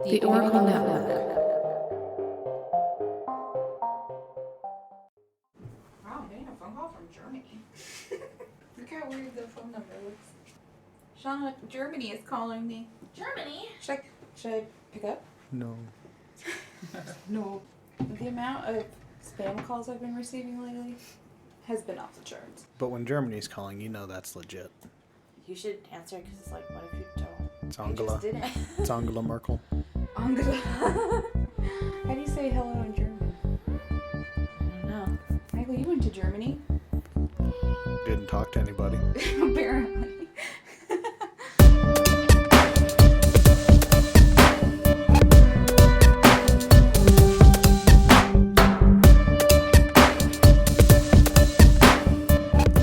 The Oracle Network. Wow, I'm getting a phone call from Germany. Look how weird the phone number looks. Shauna, Germany is calling me. Germany? Should I pick up? No. No. The amount of spam calls I've been receiving lately has been off the charts. But when Germany's calling, you know that's legit. You should answer because it's like, what if you don't? It's I Angela. just didn't. It's Angela Merkel. Angela. How do you say hello in German? I don't know. Michael, you went to Germany. Didn't talk to anybody. Apparently.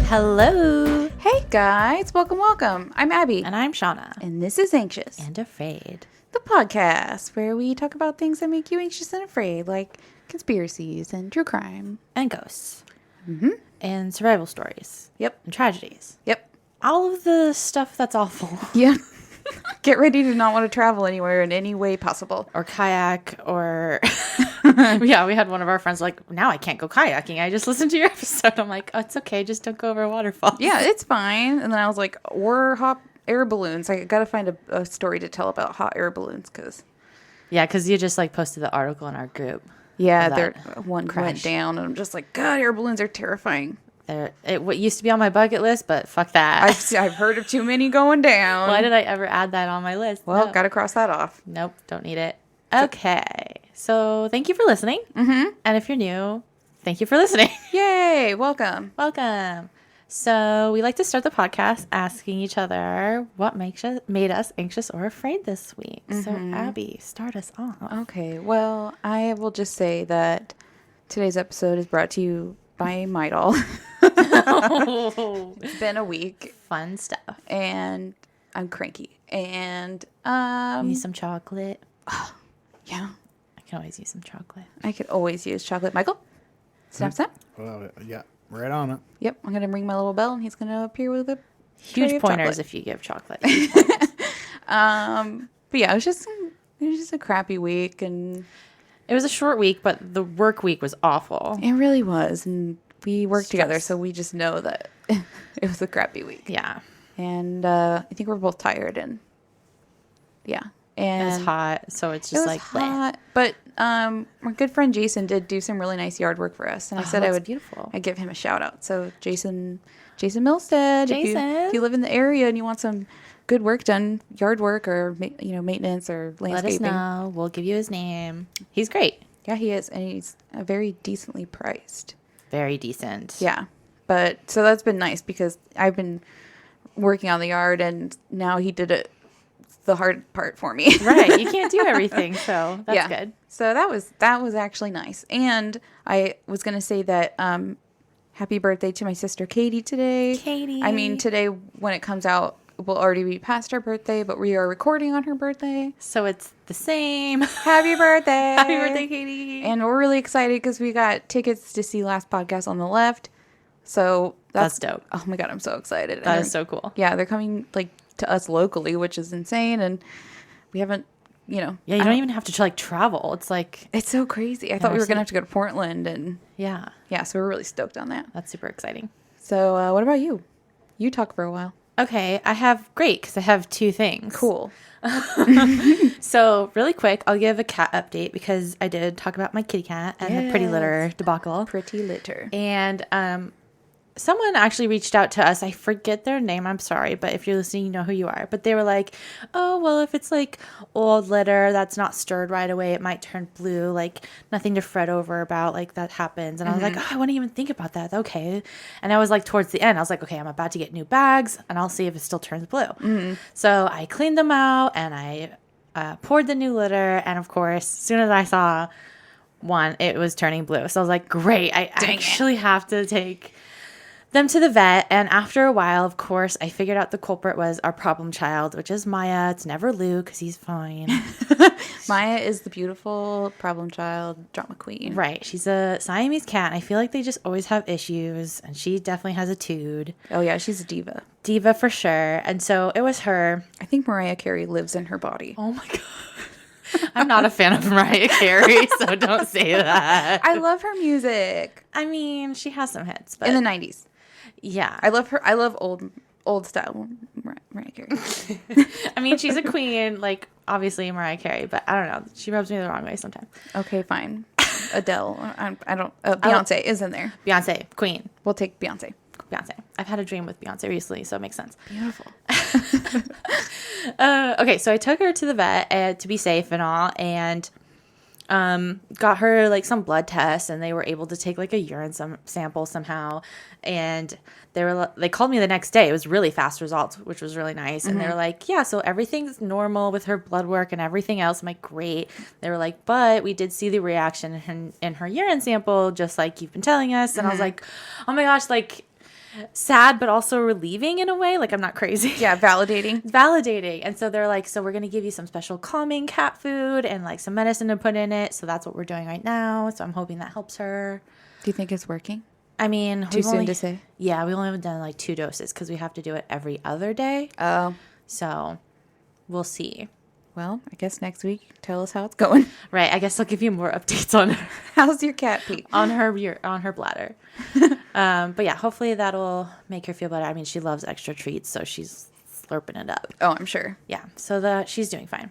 Hello. Hey guys, welcome. I'm Abby. And I'm Shauna. And this is Anxious, And Afraid. the podcast where we talk about things that make you anxious and afraid, like conspiracies and true crime. And ghosts. Mm-hmm. And survival stories. Yep. And tragedies. Yep. All of the stuff that's awful. Yeah. Get ready to not want to travel anywhere in any way possible. Or kayak or... Yeah, we had one of our friends like, now I can't go kayaking. I just listened to your episode. I'm like, oh, it's okay. Just don't go over waterfalls. Yeah, it's fine. And then I was like, or hot air balloons. I got to find a story to tell about hot air balloons because... Yeah, because you just like posted the article in our group. Yeah, That one crash. went down, and I'm just like, God, air balloons are terrifying. What used to be on my bucket list, but fuck that. I've heard of too many going down. Why did I ever add that on my list? Well, No. got to cross that off. Nope, don't need it. Okay, so thank you for listening. Mm-hmm. And if you're new, thank you for listening. Yay, welcome. Welcome. So we like to start the podcast asking each other what made us anxious or afraid this week. So Abby, start us off. Okay, well, I will just say that today's episode is brought to you by Midol. It's been a week, Fun stuff. and I'm cranky. And, You need some chocolate. yeah, I can always use some chocolate. I could always use chocolate. Michael? Snap. Well, yeah, right on it. Yep, I'm going to ring my little bell, and he's going to appear with a Huge tray of pointers chocolate. if you give chocolate. Huge pointers. But yeah, it was just a crappy week, and It was a short week, but the work week was awful. it really was. And we worked together, Stress. so we just know that it was a crappy week. Yeah. And I think we're both tired, and yeah, and It was hot, so it's It just was like bleh. hot, but our good friend Jason did do some really nice yard work for us, and I said I that's would beautiful. I'd give him a shout out. So Jason Milstead, Jason. if you live in the area and you want some good work done, yard work or maintenance or Let landscaping, us know. We'll give you his name. He's great. yeah, he is, and he's very decently priced. Very decent. Yeah, but so that's been nice because I've been working on the yard, and now he did it. The hard part for me. Right. You can't do everything, so that's good. So that was actually nice. And I was going to say that happy birthday to my sister Katie today. Katie. I mean, today when it comes out, will already be past her birthday, but we are recording on her birthday. So it's the same. Happy birthday. Happy birthday, Katie. And we're really excited because we got tickets to see Last Podcast on the Left. So That's dope. Oh my God, I'm so excited. That is so cool. Yeah, they're coming like to us locally, which is insane. And we haven't, Yeah, you don't even have to like travel. It's like, It's so crazy. I thought we our were going to city. have to go to Portland, and yeah, so we're really stoked on that. that's super exciting. So what about you? You talk for a while. Okay, I have because I have two things. Cool. So really quick, I'll give a cat update because I did talk about my kitty cat and the pretty litter debacle. Pretty litter. And someone actually reached out to us. I forget their name. I'm sorry, but if you're listening, you know who you are. But they were like, oh, well, if it's like old litter that's not stirred right away, it might turn blue. Like nothing to fret over about. Like that happens. And I was like, oh, I wouldn't even think about that. Okay. And I was like, towards the end, I was like, okay, I'm about to get new bags and I'll see if it still turns blue. So I cleaned them out and I poured the new litter. And of course, as soon as I saw one, it was turning blue. So I was like, great. I actually have to take them to the vet, and after a while, of course, I figured out the culprit was our problem child, which is Maya. It's never Luke because he's fine. Maya is the beautiful problem child drama queen. Right. She's a Siamese cat, and I feel like they just always have issues, and she definitely has a tude. Oh yeah, she's a diva. Diva for sure. And so it was her. I think Mariah Carey lives in her body. Oh my God. I'm not a fan of Mariah Carey, so don't say that. I love her music. I mean, she has some hits, but In the 90s. yeah. I love her. I love old style Mariah Carey. I mean, she's a queen, like, obviously Mariah Carey, but I don't know. She rubs me the wrong way sometimes. Okay, fine. Adele. I don't. Beyonce is in there. Beyonce, queen. We'll take Beyonce. Beyonce. I've had a dream with Beyonce recently, so it makes sense. Beautiful. Okay, so I took her to the vet to be safe and all, and got her like some blood tests, and they were able to take like a urine sample somehow, and they called me the next day. It was really fast results, which was really nice. And they were like, yeah, so everything's normal with her blood work and everything else. I'm like, great. They were like, but we did see the reaction in her urine sample, just like you've been telling us. And I was like, oh my gosh, like sad, but also relieving in a way. Like, I'm not crazy. Yeah, validating. Validating. And so they're like, so we're going to give you some special calming cat food and like some medicine to put in it. So that's what we're doing right now. So I'm hoping that helps her. Do you think it's working? I mean, Too soon to say? Yeah, we only have done like 2 doses because we have to do it every other day. Oh. So we'll see. Well, I guess next week, tell us how it's going. Right. I guess I'll give you more updates on her. How's your cat, Pete? on her bladder. But yeah, hopefully that'll make her feel better. I mean, she loves extra treats, so she's slurping it up. Oh, I'm sure. Yeah. So she's doing fine.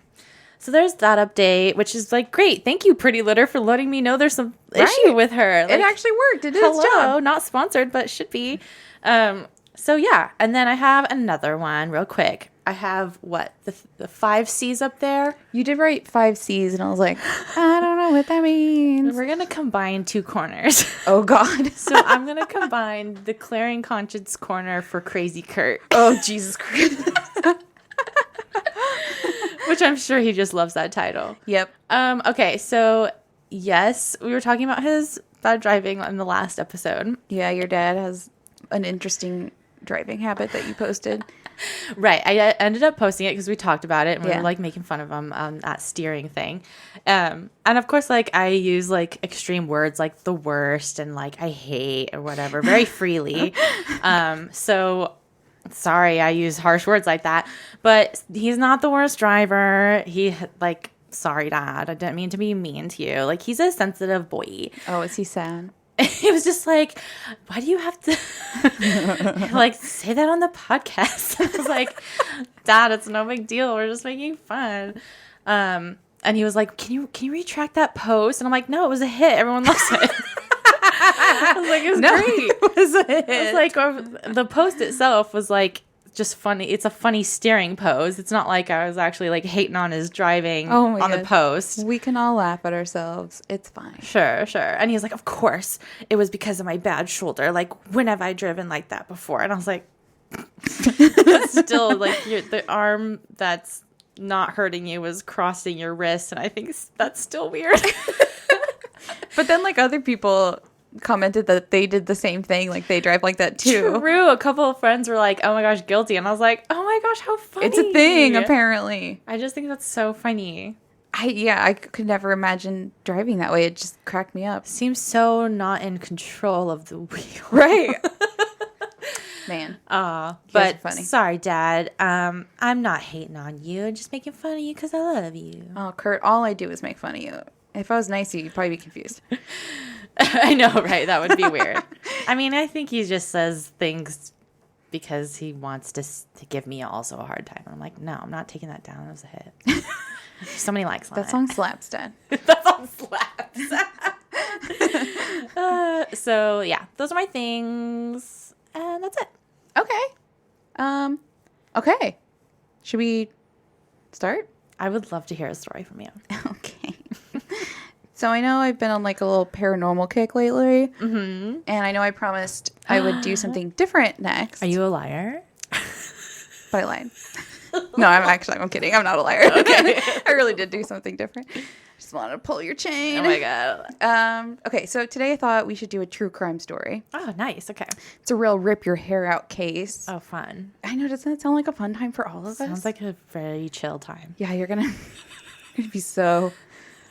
So there's that update, which is like, great. Thank you, Pretty Litter, for letting me know there's some issue with her. Like, it actually worked. It did its job. Not sponsored, but should be. So yeah. And then I have another one real quick. I have the 5 C's up there. You did write 5 C's, and I was like, I don't know what that means. We're going to combine 2 corners. Oh, God. So I'm going to combine the Clearing Conscience corner for Crazy Kurt. Oh, Jesus Christ. Which I'm sure he just loves that title. Yep. Okay, so yes, we were talking about his bad driving in the last episode. Yeah, your dad has an interesting driving habit that you posted. Right. I ended up posting it because we talked about it and we Yeah. were like making fun of him on that steering thing. And of course, like I use like extreme words like the worst and like I hate or whatever very freely. So sorry, I use harsh words like that, but he's not the worst driver. He like, sorry, Dad, I didn't mean to be mean to you. Like he's a sensitive boy. Oh, is he sad? It was just like, why do you have to like say that on the podcast? I was like, Dad, it's no big deal. We're just making fun. And he was like, can you retract that post? And I'm like, no, it was a hit. Everyone loves it. I was like, it's great. It was a hit. It's like the post itself was like just funny. It's a funny steering pose. It's not like I was actually like hating on his driving on the post. We can all laugh at ourselves. It's fine. Sure. And he was like, of course, it was because of my bad shoulder. Like, when have I driven like that before? And I was like, but still, like, the arm that's not hurting you was crossing your wrist. And I think that's still weird. But then, like, other people commented that they did the same thing. Like, they drive like that, too. True. A couple of friends were like, oh my gosh, guilty. And I was like, oh my gosh, how funny. It's a thing, apparently. I just think that's so funny. I could never imagine driving that way. It just cracked me up. Seems so not in control of the wheel. Right. Man. But funny. sorry, Dad. I'm not hating on you. Just making fun of you because I love you. Oh, Kurt, all I do is make fun of you. If I was nice to you, you'd probably be confused. I know, right? That would be weird. I mean, I think he just says things because he wants to give me also a hard time. I'm like, no, I'm not taking that down as a hit. Somebody likes That song slaps, Dad. That song slaps. So, yeah, those are my things. And that's it. Okay. Okay. Should we start? I would love to hear a story from you. Okay. So I know I've been on like a little paranormal kick lately. Mm-hmm. And I know I promised I would do something different next. Are you a liar? But I lied. No, I'm kidding. I'm not a liar. Okay. I really did do something different. Just wanted to pull your chain. Oh my God. Okay, so today I thought we should do a true crime story. Oh, nice. Okay. It's a real rip your hair out case. Oh, fun. I know, doesn't that sound like a fun time for all of us? Sounds like a very chill time. Yeah, you're gonna be so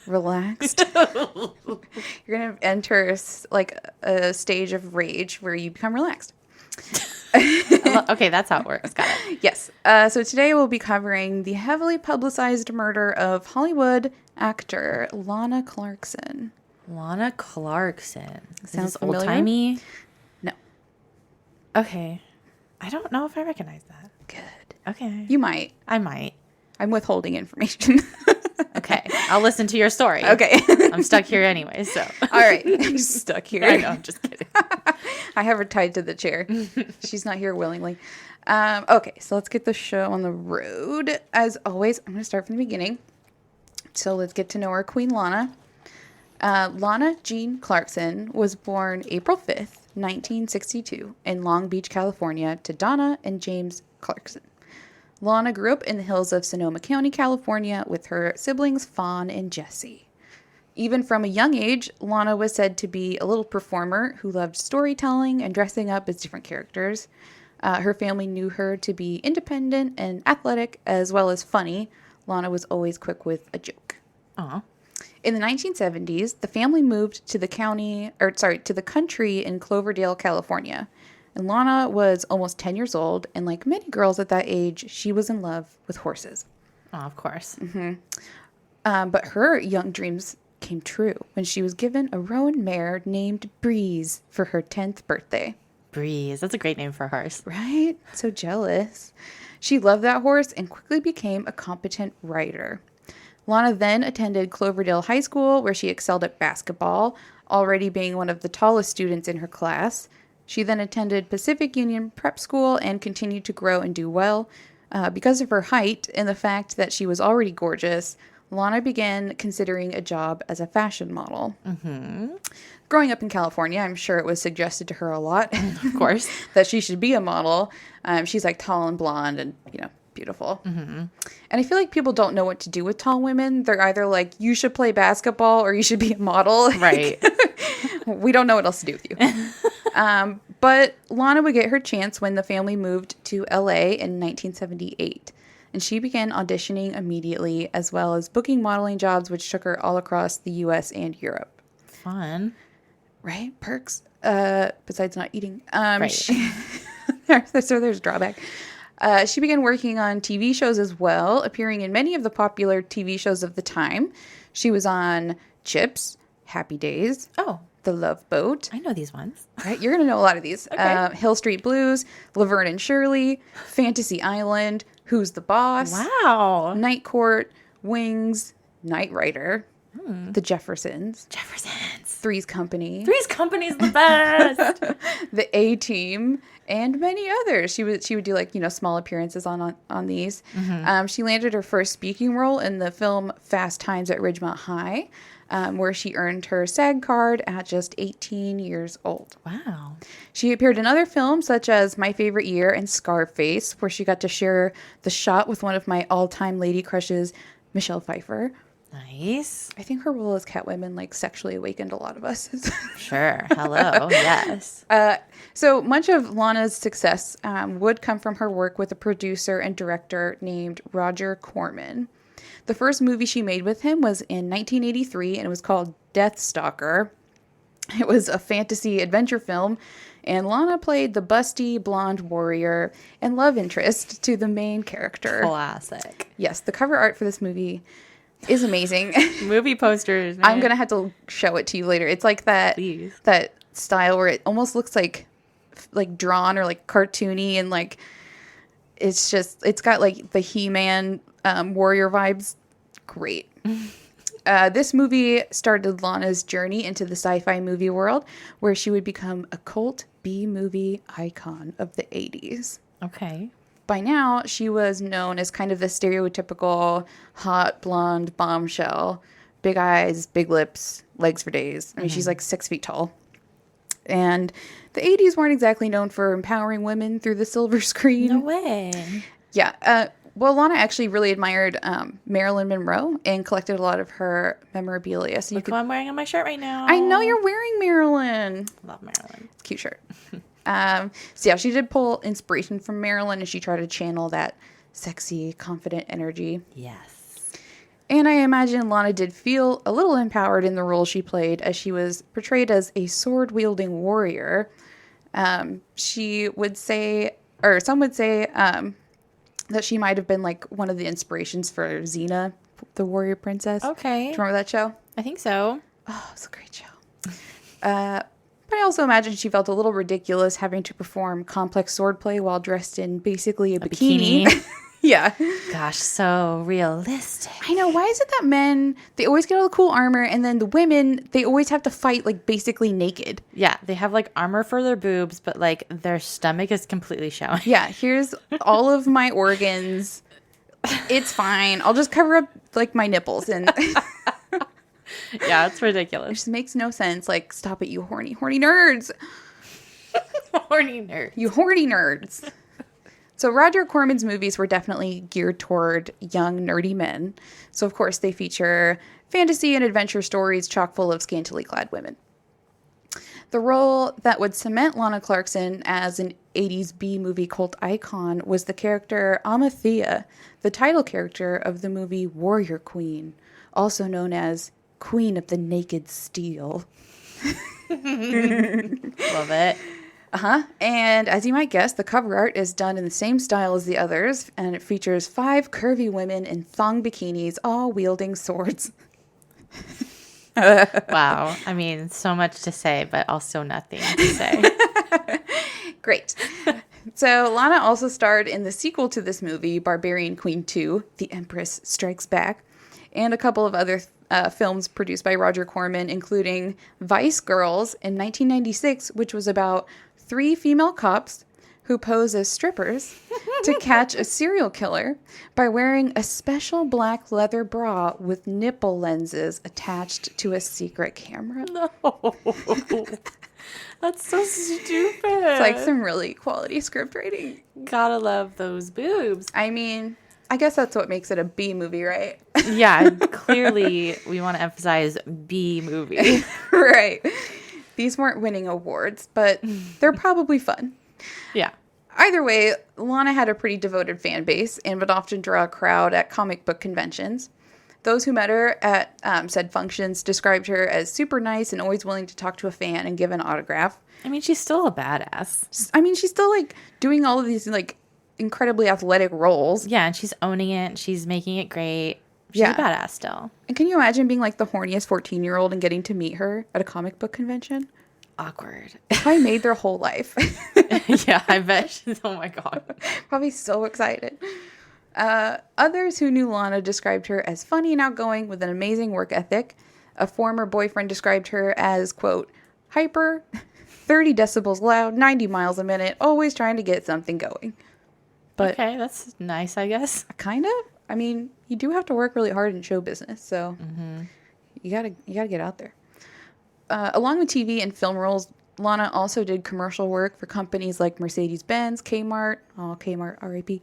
relaxed. You're gonna enter like a stage of rage where you become relaxed. Okay, that's how it works. Got it. Yes. So today we'll be covering the heavily publicized murder of Hollywood actor Lana Clarkson. Lana Clarkson. Sounds old familiar? timey. No. Okay. I don't know if I recognize that. Good. Okay. You might. I might. I'm withholding information. Okay. I'll listen to your story. Okay. I'm stuck here anyway, so. All right. I'm stuck here. I know, I'm just kidding. I have her tied to the chair. She's not here willingly. Okay, so let's get the show on the road. As always, I'm going to start from the beginning. So let's get to know our Queen Lana. Lana Jean Clarkson was born April 5th, 1962, in Long Beach, California, to Donna and James Clarkson. Lana grew up in the hills of Sonoma County, California, with her siblings Fawn and Jesse. Even from a young age, Lana was said to be a little performer who loved storytelling and dressing up as different characters. Her family knew her to be independent and athletic, as well as funny. Lana was always quick with a joke. Aw. In the 1970s, the family moved to the country in Cloverdale, California. And Lana was almost 10 years old, and like many girls at that age, she was in love with horses. Oh, of course. But her young dreams came true when she was given a roan mare named Breeze for her 10th birthday. Breeze. That's a great name for a horse. Right? So jealous. She loved that horse and quickly became a competent rider. Lana then attended Cloverdale High School, where she excelled at basketball, already being one of the tallest students in her class. She then attended Pacific Union Prep School and continued to grow and do well. Because of her height and the fact that she was already gorgeous, Lana began considering a job as a fashion model. Growing up in California, I'm sure it was suggested to her a lot. Of course. That she should be a model. She's like tall and blonde and, beautiful. And I feel like people don't know what to do with tall women. They're either like, you should play basketball or you should be a model. Right. We don't know what else to do with you. But Lana would get her chance when the family moved to LA in 1978. And she began auditioning immediately, as well as booking modeling jobs, which took her all across the US and Europe. Fun. Right? Perks. Besides not eating. Right. So there's drawback. She began working on TV shows as well, appearing in many of the popular TV shows of the time. She was on Chips, Happy Days, Oh, The Love Boat. I know these ones. Right? You're going to know a lot of these. Okay. Hill Street Blues, Laverne and Shirley, Fantasy Island, Who's the Boss, Wow. Night Court, Wings, Knight Rider, The Jeffersons, Jeffersons. Three's Company, Three's Company's the best. The A-Team, and many others. She would do like, small appearances on these. She landed her first speaking role in the film Fast Times at Ridgemont High, where she earned her SAG card at just 18 years old. Wow. She appeared in other films such as My Favorite Year and Scarface, where she got to share the shot with one of my all-time lady crushes, Michelle Pfeiffer. Nice. I think her role as Catwoman sexually awakened a lot of us. Sure. Hello. Yes. So much of Lana's success would come from her work with a producer and director named Roger Corman. The first movie she made with him was in 1983, and it was called Death Stalker. It was a fantasy adventure film, and Lana played the busty blonde warrior and love interest to the main character. Classic. Yes, the cover art for this movie is amazing. Movie posters, man. I'm going to have to show it to you later. It's like that Please. that style where it almost looks like drawn or like cartoony, and like it's got like the He-Man warrior vibes. Great. This movie started Lana's journey into the sci-fi movie world, where she would become a cult B-movie icon of the 80s. Okay. By now, she was known as kind of the stereotypical hot blonde bombshell. Big eyes, big lips, legs for days. I mean, she's like 6 feet tall. And the 80s weren't exactly known for empowering women through the silver screen. No way. Yeah. Well, Lana actually really admired Marilyn Monroe and collected a lot of her memorabilia. So Look who I'm wearing on my shirt right now. I know you're wearing Marilyn. Love Marilyn. It's a cute shirt. So yeah, she did pull inspiration from Marilyn, and she tried to channel that sexy, confident energy. Yes. And I imagine Lana did feel a little empowered in the role she played, as she was portrayed as a sword-wielding warrior. She would say, or some would say, that she might have been like one of the inspirations for Xena, the warrior princess. Okay. Do you remember that show? I think so. Oh, it was a great show. But I also imagine she felt a little ridiculous having to perform complex swordplay while dressed in basically a bikini. Yeah. Gosh, so realistic. I know. Why is it that men, they always get all the cool armor, and then the women, they always have to fight like basically naked? Yeah, they have like armor for their boobs, but like their stomach is completely showing. Yeah, here's all of my organs. It's fine. I'll just cover up like my nipples, and Yeah, it's it ridiculous. just makes no sense. Like, stop it, you horny nerds. Horny nerd. You horny nerds. So Roger Corman's movies were definitely geared toward young, nerdy men. So, of course, they feature fantasy and adventure stories chock full of scantily clad women. The role that would cement Lana Clarkson as an 80s B-movie cult icon was the character Amathea, the title character of the movie Warrior Queen, also known as Queen of the Naked Steel. Love it. And as you might guess, the cover art is done in the same style as the others, and it features 5 curvy women in thong bikinis, all wielding swords. Wow. I mean, so much to say, but also nothing to say. Great. So Lana also starred in the sequel to this movie, Barbarian Queen 2, The Empress Strikes Back, and a couple of other films produced by Roger Corman, including Vice Girls in 1996, which was about 3 female cops who pose as strippers to catch a serial killer by wearing a special black leather bra with nipple lenses attached to a secret camera. No. That's so stupid. It's like some really quality script writing. Gotta love those boobs. I mean, I guess that's what makes it a B movie, right? Yeah, clearly we want to emphasize B movie. Right. These weren't winning awards, but they're probably fun. Yeah. Either way, Lana had a pretty devoted fan base and would often draw a crowd at comic book conventions. Those who met her at said functions described her as super nice and always willing to talk to a fan and give an autograph. I mean, she's still a badass. I mean, she's still like doing all of these like incredibly athletic roles. Yeah, and she's owning it. She's making it great. She's a badass still. And can you imagine being like the horniest 14-year-old and getting to meet her at a comic book convention? Awkward. Probably made their whole life. Yeah, I bet. Oh my God. Probably so excited. Others who knew Lana described her as funny and outgoing with an amazing work ethic. A former boyfriend described her as, quote, hyper, 30 decibels loud, 90 miles a minute, always trying to get something going. But Okay, that's nice, I guess. kind of. I mean, you do have to work really hard in show business, so you gotta get out there. Along with TV and film roles, Lana also did commercial work for companies like Mercedes-Benz, Kmart, Kmart, R.I.P.,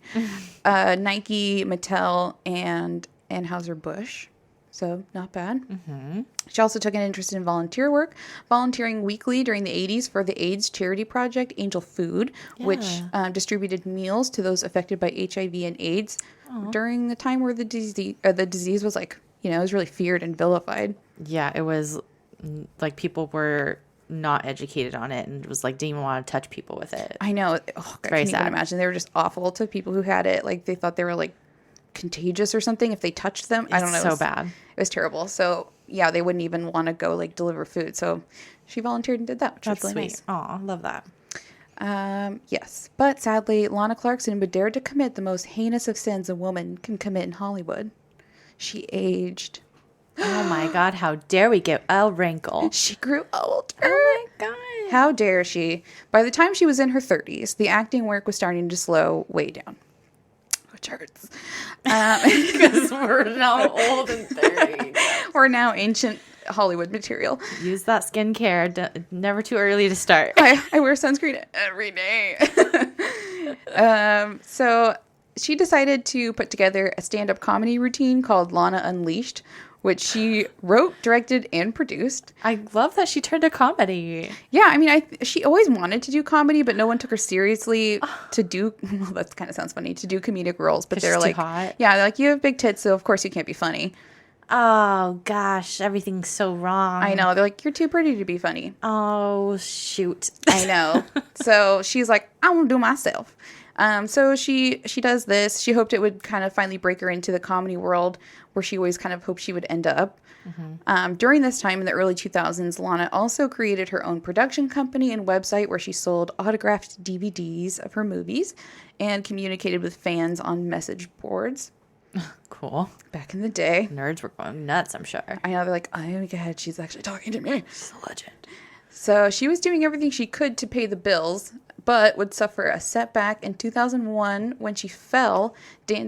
Nike, Mattel, and Anheuser-Busch. So, not bad. She also took an interest in volunteer work, volunteering weekly during the 80s for the AIDS charity project Angel Food, which distributed meals to those affected by HIV and AIDS during the time where the disease was like, it was really feared and vilified. Yeah, it was like people were not educated on it and it was like didn't even want to touch people with it. I know. Oh, I can't even imagine. They were just awful to people who had it. Like they thought they were like contagious or something if they touched them. I don't know. It's so bad. It was terrible. So yeah, they wouldn't even want to go like deliver food. So she volunteered and did that, which was really nice. Aw, love that. Yes. But sadly, Lana Clarkson would dare to commit the most heinous of sins a woman can commit in Hollywood. She aged. Oh my God, how dare we get a wrinkle? She grew older. Oh my God. How dare she? By the time she was in her 30s, the acting work was starting to slow way down. Which hurts. Because we're now old and 30. We're now ancient Hollywood material. Use that skincare. Never too early to start. I wear sunscreen every day. So she decided to put together a stand-up comedy routine called Lana Unleashed, which she wrote, directed, and produced. I love that she turned to comedy. Yeah, I mean, she always wanted to do comedy, but no one took her seriously to do. Well, that kind of sounds funny to do comedic roles, but they're she's like, too hot. yeah, they're like, you have big tits, so of course you can't be funny. Oh, gosh. Everything's so wrong. I know. They're like, you're too pretty to be funny. Oh, shoot. I know. So she's like, I want to do myself. So she does this. She hoped it would kind of finally break her into the comedy world where she always kind of hoped she would end up. During this time in the early 2000s, Lana also created her own production company and website where she sold autographed DVDs of her movies and communicated with fans on message boards. Cool. Back in the day. Nerds were going nuts, I'm sure. I know, they're like, oh my God, she's actually talking to me. She's a legend. So she was doing everything she could to pay the bills, but would suffer a setback in 2001 when she fell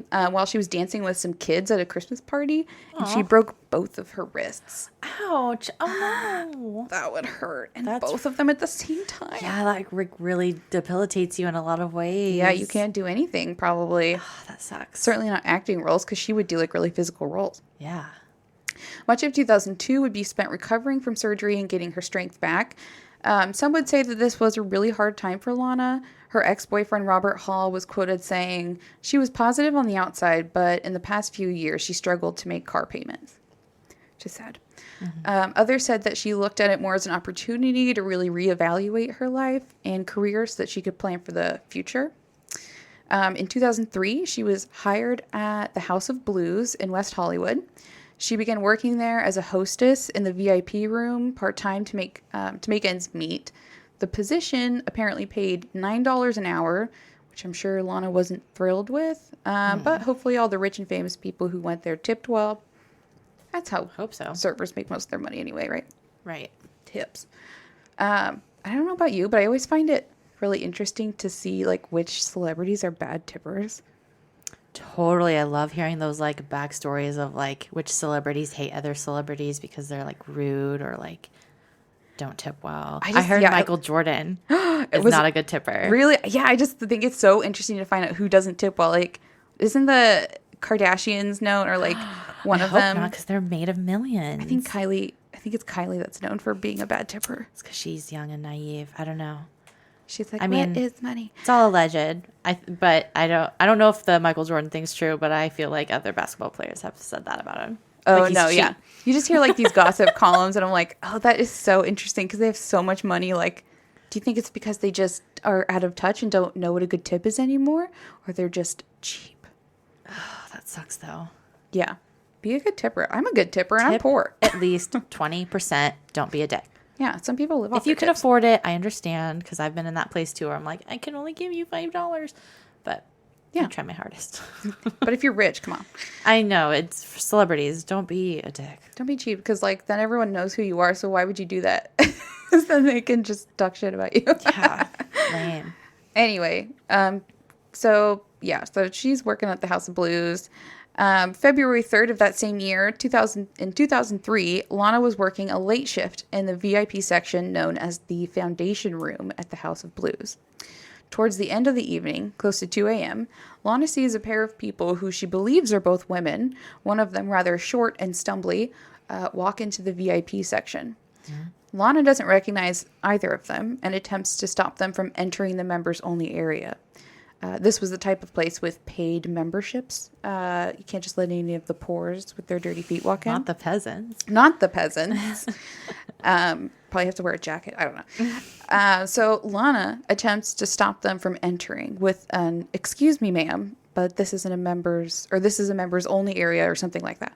while she was dancing with some kids at a Christmas party, and she broke both of her wrists. Ouch. Oh, no. That would hurt, and That's- both of them at the same time. Yeah, that really debilitates you in a lot of ways. Yeah, you can't do anything, probably. Oh, that sucks. Certainly not acting roles, because she would do, like, really physical roles. Yeah. Much of 2002 would be spent recovering from surgery and getting her strength back. Some would say that this was a really hard time for Lana. Her ex-boyfriend, Robert Hall, was quoted saying, she was positive on the outside, but in the past few years, she struggled to make car payments. Which is sad. Others said that she looked at it more as an opportunity to really reevaluate her life and career so that she could plan for the future. In 2003, she was hired at the House of Blues in West Hollywood. She began working there as a hostess in the VIP room part-time to make ends meet. The position apparently paid $9 an hour, which I'm sure Lana wasn't thrilled with. But hopefully all the rich and famous people who went there tipped well. That's how Hope so. servers make most of their money anyway, right? Right. Tips. I don't know about you, but I always find it really interesting to see like which celebrities are bad tippers. Totally. I love hearing those like backstories of like which celebrities hate other celebrities because they're like rude or like don't tip well. I heard Michael Jordan is not a good tipper. Really? Yeah, I just think it's so interesting to find out who doesn't tip well. Like, isn't the Kardashians known or like one I of hope them? not because they're made of millions. I think it's Kylie that's known for being a bad tipper. it's because she's young and naive. I don't know. She's like, I mean, what is money? It's all alleged. But I don't know if the Michael Jordan thing's true, but I feel like other basketball players have said that about him. Oh, Like, he's no, cheap. yeah. You just hear like these gossip columns and I'm like, oh, that is so interesting because they have so much money. Like, do you think it's because they just are out of touch and don't know what a good tip is anymore? Or they're just cheap? Oh, that sucks though. Yeah. Be a good tipper. I'm a good tipper and I'm Tip poor. At least 20%. Don't be a dick. Yeah, some people live off If you their can tips. afford it, I understand because I've been in that place too where I'm like, I can only give you $5. But Yeah. I try my hardest. But if you're rich, come on. I know. It's for celebrities. Don't be a dick. Don't be cheap because, like, then everyone knows who you are. So why would you do that? 'Cause then they can just talk shit about you. Yeah. Lame. Anyway, so she's working at the House of Blues. February 3rd of that same year, 2003, Lana was working a late shift in the VIP section known as the Foundation Room at the House of Blues. Towards the end of the evening, close to 2 a.m., Lana sees a pair of people who she believes are both women, one of them rather short and stumbly, walk into the VIP section. Lana doesn't recognize either of them and attempts to stop them from entering the members-only area. This was the type of place with paid memberships. You can't just let any of the poors with their dirty feet walk in. Not the peasants. Not the peasants. Probably have to wear a jacket. I don't know. So Lana attempts to stop them from entering with an "Excuse me, ma'am, but this is a members only area" or something like that.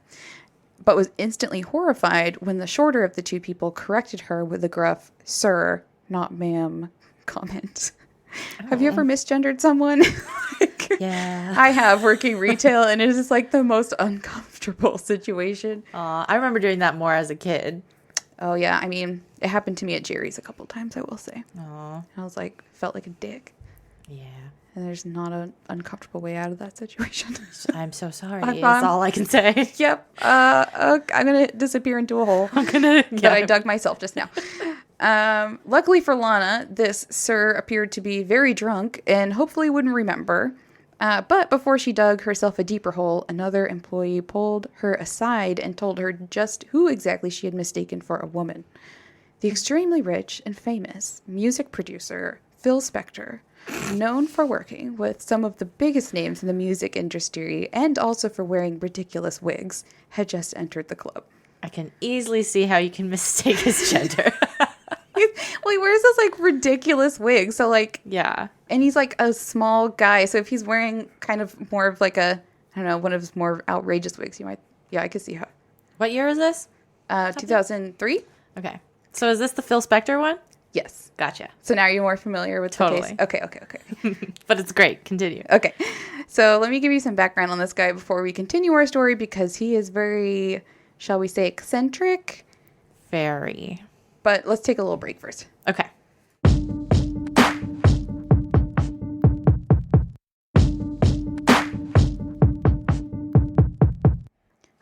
But was instantly horrified when the shorter of the two people corrected her with a gruff "Sir, not ma'am" comment. Have you ever misgendered someone? Yeah. I have, working retail, and it is just like the most uncomfortable situation. I remember doing that more as a kid. Oh, yeah. I mean, it happened to me at Jerry's a couple times, I will say. Aw. I was like, felt like a dick. Yeah. And there's not an uncomfortable way out of that situation. I'm so sorry. I'm- That's all I can say. Yep. I'm going to disappear into a hole that I dug myself just now. Luckily for Lana, this sir appeared to be very drunk and hopefully wouldn't remember. But before she dug herself a deeper hole, another employee pulled her aside and told her just who exactly she had mistaken for a woman. The extremely rich and famous music producer, Phil Spector, known for working with some of the biggest names in the music industry and also for wearing ridiculous wigs, had just entered the club. I can easily see how you can mistake his gender. Well, he wears this like ridiculous wig, so like Yeah. and he's like a small guy, so if he's wearing kind of more of like a, I don't know, one of his more outrageous wigs, you might, yeah, I could see how. What year is this? 2003. Okay. So is this the Phil Spector one? Yes. Gotcha. So now you're more familiar with the case. Totally. Okay. But it's great. Continue. Okay. So let me give you some background on this guy before we continue our story, because he is very, shall we say, eccentric. Very. But let's take a little break first. Okay.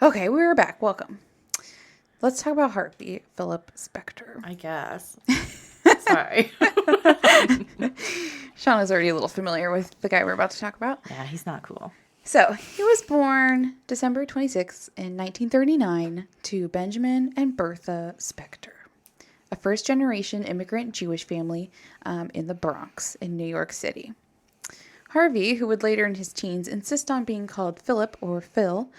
Okay, we're back. Welcome. Let's talk about Harvey Philip Spector. I guess. Sorry. Shauna's already a little familiar with the guy we're about to talk about. Yeah, he's not cool. So, he was born December 26 in 1939 to Benjamin and Bertha Spector, a first-generation immigrant Jewish family in the Bronx in New York City. Harvey, who would later in his teens insist on being called Philip or Phil,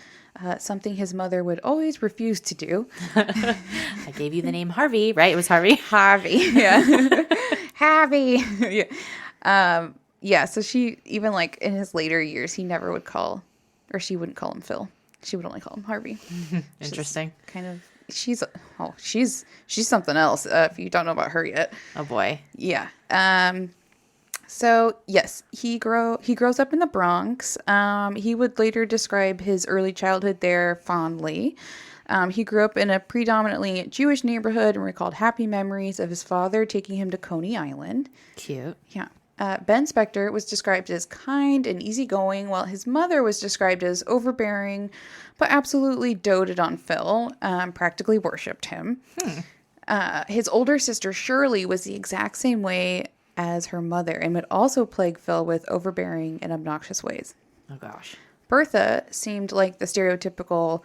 something his mother would always refuse to do. I gave you the name Harvey, right? It was Harvey. Harvey, yeah. Harvey. Yeah. Yeah, so she, even like in his later years, he never would call, or she wouldn't call him Phil. She would only call him Harvey. Interesting. Kind of, she's something else, if you don't know about her yet. Oh boy. Yeah. So yes, he grows up in the Bronx. He would later describe his early childhood there fondly. He grew up in a predominantly Jewish neighborhood and recalled happy memories of his father taking him to Coney Island. Cute. Yeah. Ben Spector was described as kind and easygoing, while his mother was described as overbearing, but absolutely doted on Phil, practically worshipped him. His older sister Shirley was the exact same way as her mother and would also plague Phil with overbearing and obnoxious ways. Oh gosh. Bertha seemed like the stereotypical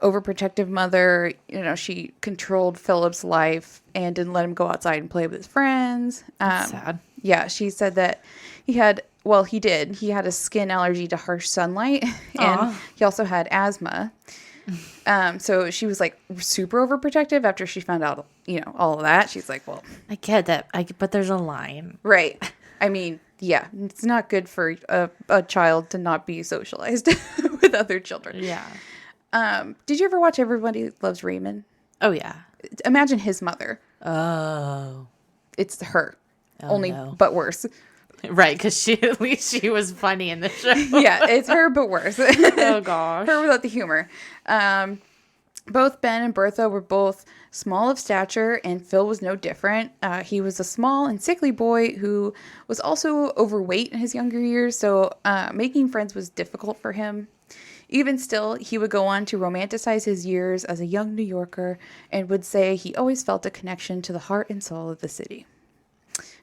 overprotective mother. You know, she controlled Philip's life and didn't let him go outside and play with his friends. That's sad. Yeah, she said that he had a skin allergy to harsh sunlight, and he also had asthma. So she was like super overprotective after she found out, you know, all of that. She's like, well, I get that. But there's a line. right. I mean, yeah, it's not good for a child to not be socialized with other children. Yeah. Did you ever watch Everybody Loves Raymond? Oh yeah. Imagine his mother. Oh. It's her. Oh, Only, no. but worse. Right, because at least she was funny in the show. Yeah, it's her, but worse. Oh gosh. Her without the humor. Both Ben and Bertha were both small of stature, and Phil was no different. He was a small and sickly boy who was also overweight in his younger years, so making friends was difficult for him. Even still, he would go on to romanticize his years as a young New Yorker and would say he always felt a connection to the heart and soul of the city.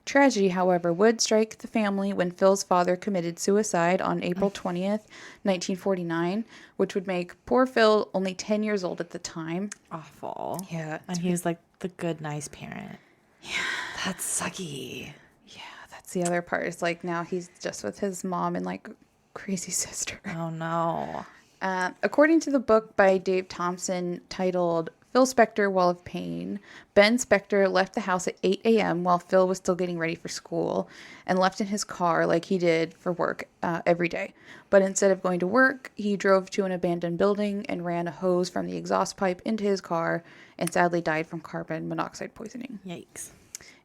Tragedy, however, would strike the family when Phil's father committed suicide on April 20th, 1949, which would make poor Phil only 10 years old at the time. Awful. Yeah. And he was like the good, nice parent. Yeah. That's sucky. Yeah, that's the other part. It's like now he's just with his mom and like crazy sister. Oh no. According to the book by Dave Thompson titled Phil Spector, Wall of Pain, Ben Spector left the house at 8 a.m. while Phil was still getting ready for school and left in his car like he did for work every day. But instead of going to work, he drove to an abandoned building and ran a hose from the exhaust pipe into his car and sadly died from carbon monoxide poisoning. Yikes.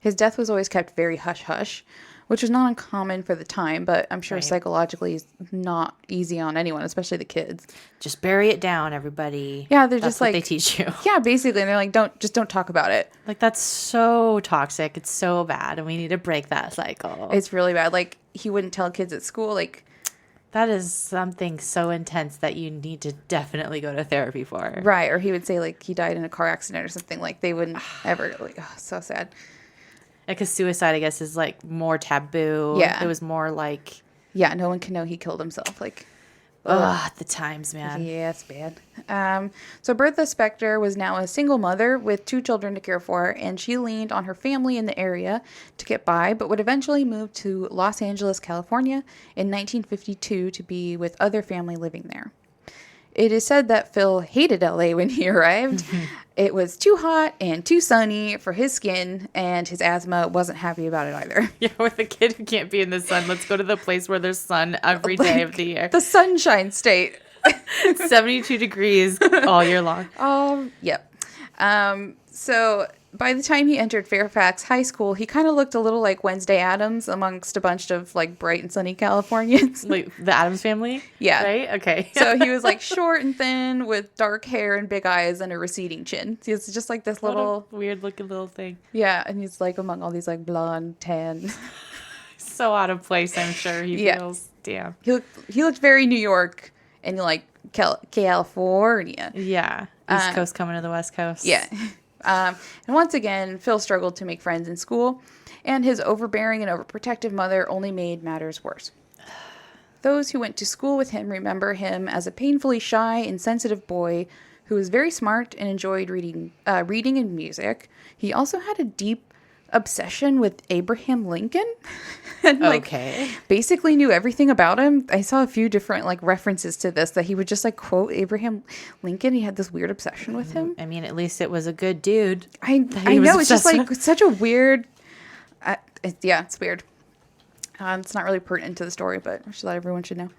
His death was always kept very hush-hush, which was not uncommon for the time, but I'm sure psychologically is not easy on anyone, especially the kids. Just bury it down, everybody. Yeah, they're That's just what like they teach you. Yeah, basically, and they're like, don't talk about it. Like that's so toxic. It's so bad, and we need to break that cycle. It's really bad. Like he wouldn't tell kids at school. Like that is something so intense that you need to definitely go to therapy for. Right, or he would say like he died in a car accident or something. Like they wouldn't ever. Like, oh, so sad. Because suicide, I guess, is like more taboo. Yeah. It was more like. Yeah, no one can know he killed himself. Like. Ugh, the times, man. Yeah, it's bad. So Bertha Spector was now a single mother with 2 children to care for, and she leaned on her family in the area to get by, but would eventually move to Los Angeles, California in 1952 to be with other family living there. It is said that Phil hated LA when he arrived. It was too hot and too sunny for his skin, and his asthma wasn't happy about it either. Yeah, with a kid who can't be in the sun, let's go to the place where there's sun every day of the year. The Sunshine State. 72 degrees all year long. Yep. So by the time he entered Fairfax High School, he kind of looked a little like Wednesday Addams amongst a bunch of like bright and sunny Californians. Like the Addams Family? Yeah. Right? Okay. So he was like short and thin with dark hair and big eyes and a receding chin. He's just like this little weird looking little thing. Yeah, and he's like among all these like blonde, tan. So out of place, I'm sure he feels. Damn. He looked very New York and like California. Yeah. East Coast coming to the West Coast. Yeah. And once again, Phil struggled to make friends in school, and his overbearing and overprotective mother only made matters worse. Those who went to school with him remember him as a painfully shy and sensitive boy who was very smart and enjoyed reading and music. He also had a deep obsession with Abraham Lincoln and basically knew everything about him. I saw a few different like references to this that he would just like quote Abraham Lincoln. He had this weird obsession with him. I mean, at least it was a good dude. I know, it's just like such a weird it's weird. It's not really pertinent to the story, but I should let everyone should know.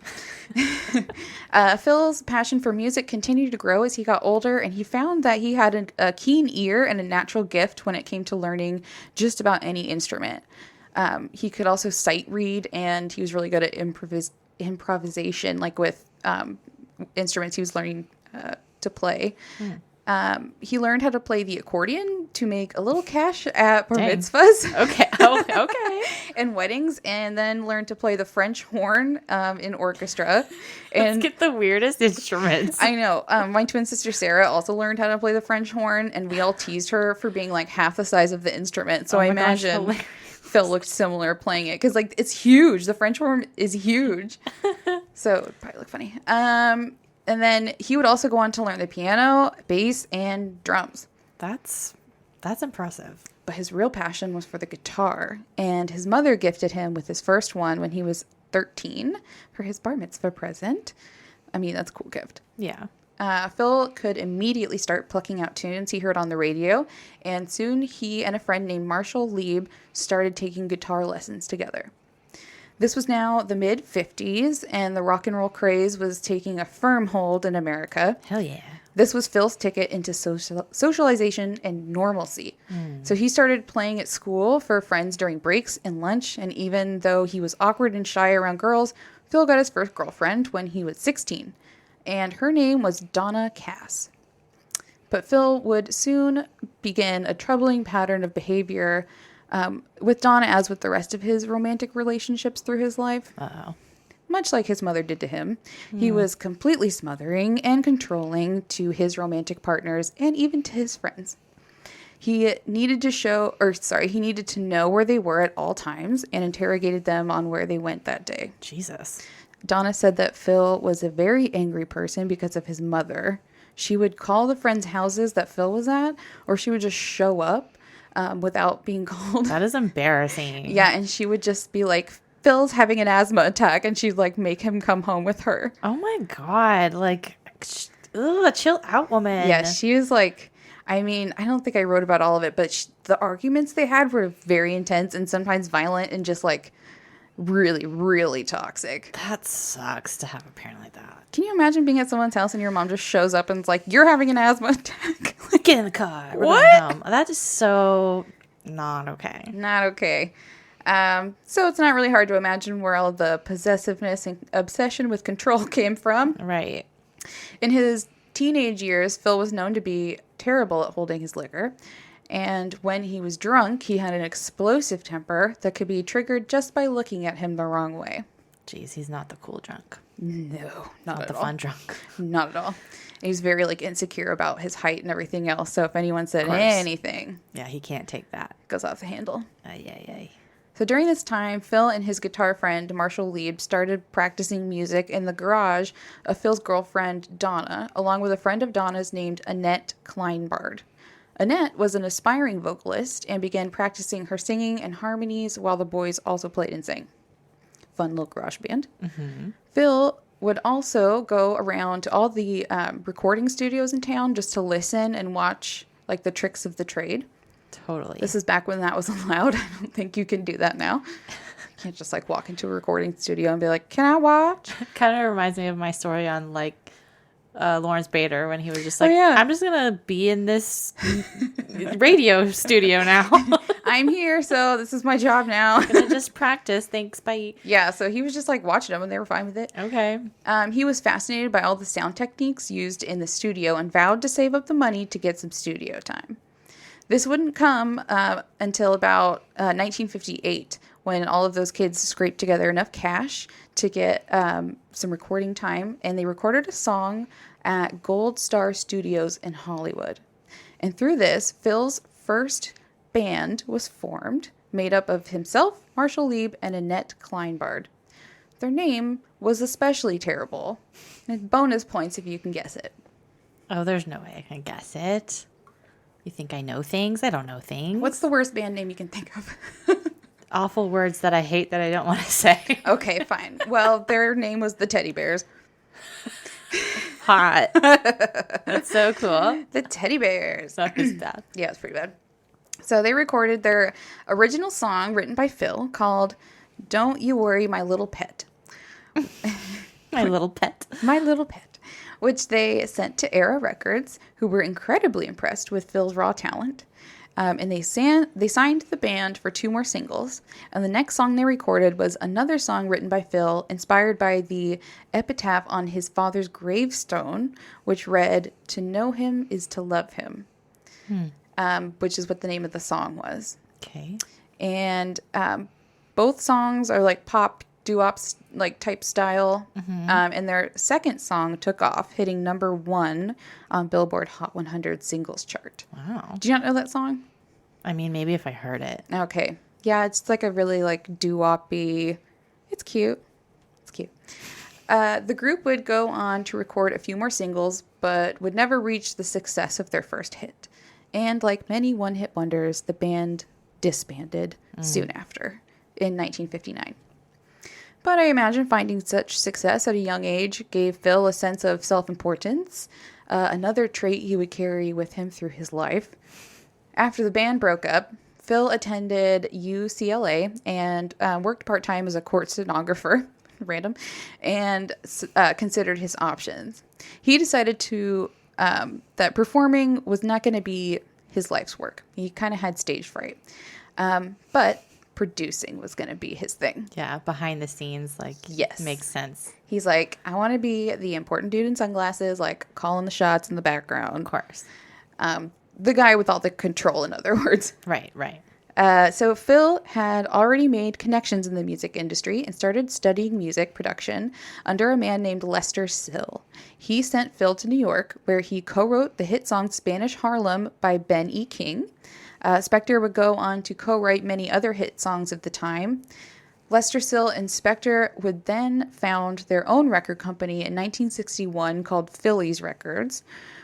Phil's passion for music continued to grow as he got older, and he found that he had a keen ear and a natural gift when it came to learning just about any instrument. He could also sight read, and he was really good at improvisation, like with instruments he was learning to play. He learned how to play the accordion to make a little cash at bar mitzvahs. Okay. Oh, okay. And weddings, and then learned to play the French horn in orchestra. And let's get the weirdest instruments. I know. My twin sister Sarah also learned how to play the French horn, and we all teased her for being like half the size of the instrument. So I imagine Phil looked similar playing it because like it's huge. The French horn is huge, so it would probably look funny. And then he would also go on to learn the piano, bass, and drums. That's impressive. But his real passion was for the guitar, and his mother gifted him with his first one when he was 13 for his bar mitzvah present. I mean, that's a cool gift. Yeah. Phil could immediately start plucking out tunes he heard on the radio, and soon he and a friend named Marshall Lieb started taking guitar lessons together. This was now the mid-50s, and the rock and roll craze was taking a firm hold in America. Hell yeah. This was Phil's ticket into socialization and normalcy. So he started playing at school for friends during breaks and lunch, and even though he was awkward and shy around girls, Phil got his first girlfriend when he was 16, and her name was Donna Cass. But Phil would soon begin a troubling pattern of behavior with Donna, as with the rest of his romantic relationships through his life. Uh-oh. Much like his mother did to him, he was completely smothering and controlling to his romantic partners and even to his friends. He needed to know where they were at all times and interrogated them on where they went that day. Jesus. Donna said that Phil was a very angry person because of his mother. She would call the friends' houses that Phil was at, or she would just show up without being called. That is embarrassing. Yeah, and she would just be like, Phil's having an asthma attack, and she'd like make him come home with her. Oh my God. Like, chill out, woman. Yeah, she was like, I mean, I don't think I wrote about all of it, but the arguments they had were very intense and sometimes violent and just like really, really toxic. That sucks to have a parent like that. Can you imagine being at someone's house and your mom just shows up and is like, you're having an asthma attack? Like, get in the car. We're what? going home. That is so not okay. Not okay. So it's not really hard to imagine where all the possessiveness and obsession with control came from. Right. In his teenage years, Phil was known to be terrible at holding his liquor. And when he was drunk, he had an explosive temper that could be triggered just by looking at him the wrong way. Jeez, he's not the cool drunk. No, not at the all. fun drunk. Not at all. He was very like insecure about his height and everything else. So if anyone said anything, yeah, he can't take that. it goes off the handle. Ay. So during this time, Phil and his guitar friend, Marshall Lieb, started practicing music in the garage of Phil's girlfriend, Donna, along with a friend of Donna's named Annette Kleinbard. Annette was an aspiring vocalist and began practicing her singing and harmonies while the boys also played and sang. Fun little garage band. Mm-hmm. Phil would also go around to all the recording studios in town just to listen and watch like the tricks of the trade. Totally. This is back when that was allowed. I don't think you can do that now. You can't just like walk into a recording studio and be like, "Can I watch?" Kind of reminds me of my story on like Lawrence Bader when he was just like, yeah. I'm just going to be in this radio studio now. I'm here, so this is my job now. I'm going to just practice. Thanks. Bye. Yeah, so he was just like watching them and they were fine with it. Okay. He was fascinated by all the sound techniques used in the studio and vowed to save up the money to get some studio time. This wouldn't come until about 1958, when all of those kids scraped together enough cash to get some recording time, and they recorded a song at Gold Star Studios in Hollywood. And through this, Phil's first band was formed, made up of himself, Marshall Lieb, and Annette Kleinbard. Their name was especially terrible. And bonus points if you can guess it. Oh, there's no way I can guess it. You think I know things? I don't know things. What's the worst band name you can think of? Awful words that I hate that I don't want to say. Okay, fine. Well, their name was the Teddy Bears. Hot. That's so cool. The Teddy Bears. That was bad. Yeah, it's pretty bad. So they recorded their original song written by Phil called Don't You Worry, My Little Pet. My little pet. My Little Pet, which they sent to Era Records, who were incredibly impressed with Phil's raw talent. And they signed the band for 2 more singles. And the next song they recorded was another song written by Phil, inspired by the epitaph on his father's gravestone, which read, "To know him is to love him," which is what the name of the song was. Okay. And both songs are like pop doo-wop like type style. And their second song took off, hitting #1 on Billboard Hot 100 singles chart. Wow. Do you not know that song? I mean, maybe if I heard it. Okay. Yeah, it's like a really like doo-wop-y. It's cute. It's cute. The group would go on to record a few more singles, but would never reach the success of their first hit. And like many one-hit wonders, the band disbanded soon after, in 1959. But I imagine finding such success at a young age gave Phil a sense of self-importance, another trait he would carry with him through his life. After the band broke up, Phil attended UCLA and worked part-time as a court stenographer, random, and considered his options. He decided that performing was not going to be his life's work. He kind of had stage fright. But producing was going to be his thing. Yeah, behind the scenes, like, yes, makes sense. He's like, I want to be the important dude in sunglasses, like calling the shots in the background. Of course. The guy with all the control, in other words. Right, right. So Phil had already made connections in the music industry and started studying music production under a man named Lester Sill. He sent Phil to New York, where he co-wrote the hit song Spanish Harlem by Ben E. King. Spector would go on to co-write many other hit songs of the time. Lester Sill and Spector would then found their own record company in 1961 called Phillies Records,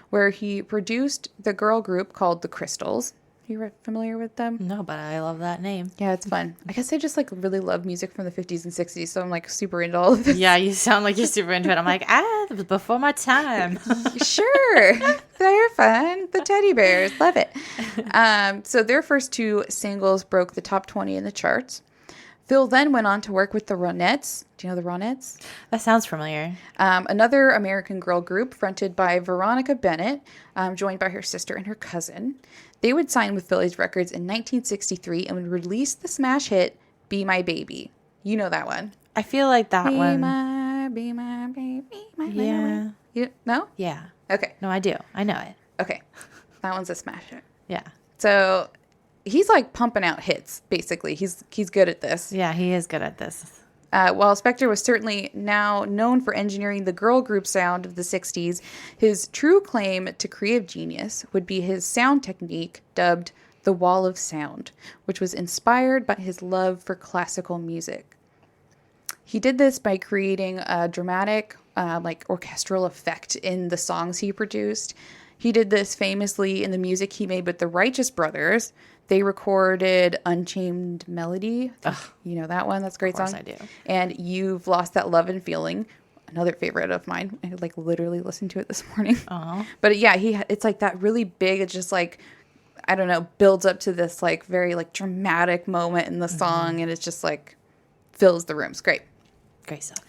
where he produced the girl group called the Crystals. You familiar with them? No, but I love that name. Yeah, it's fun. I guess I just like really love music from the 50s and 60s, so I'm like super into all of this. Yeah, you sound like you're super into it. I'm like, that was before my time. Sure. They're fun. The Teddy Bears. Love it. So their first 2 singles broke the top 20 in the charts. Phil then went on to work with the Ronettes. Do you know the Ronettes? That sounds familiar. Another American girl group fronted by Veronica Bennett, joined by her sister and her cousin. They would sign with Phillies Records in 1963 and would release the smash hit, Be My Baby. You know that one. I feel like that Be one. my baby, my Yeah. You, no? Yeah. Okay. No, I do. I know it. Okay. That one's a smash hit. Yeah. So he's like pumping out hits, basically. He's good at this. Yeah, he is good at this. While Spector was certainly now known for engineering the girl group sound of the 60s, his true claim to creative genius would be his sound technique dubbed The Wall of Sound, which was inspired by his love for classical music. He did this by creating a dramatic, orchestral effect in the songs he produced. He did this famously in the music he made with the Righteous Brothers. They recorded Unchained Melody. You know that one? That's a great song. Of course I do. And You've Lost That Love and Feeling. Another favorite of mine. I literally listened to it this morning. But yeah, it's like that really big. It's just like, I don't know, builds up to this like very like dramatic moment in the song, and it's just like fills the room. It's great. Great stuff.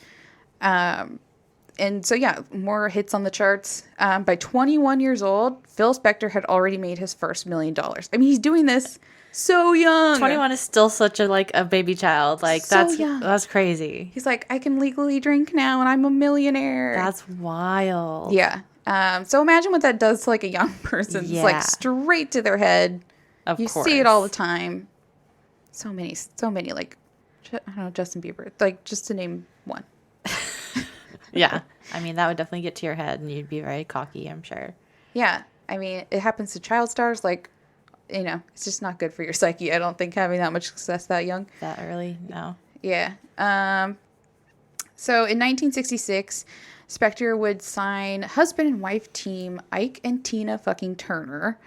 And so, yeah, more hits on the charts. By 21 years old, Phil Spector had already made his first $1 million. I mean, he's doing this so young. 21 is still such a baby child. Like, So young. that's crazy. He's like, I can legally drink now, and I'm a millionaire. That's wild. Yeah. So imagine what that does to, like, a young person. Yeah. It's, like, straight to their head. Of You course. see it all the time. So many, like, I don't know, Justin Bieber. Like, just to name one. Yeah. I mean, that would definitely get to your head, and you'd be very cocky, I'm sure. Yeah. I mean, it happens to child stars. Like, you know, it's just not good for your psyche. I don't think having that much success that young. That early? No. Yeah. So in 1966, Spector would sign husband and wife team Ike and Tina fucking Turner.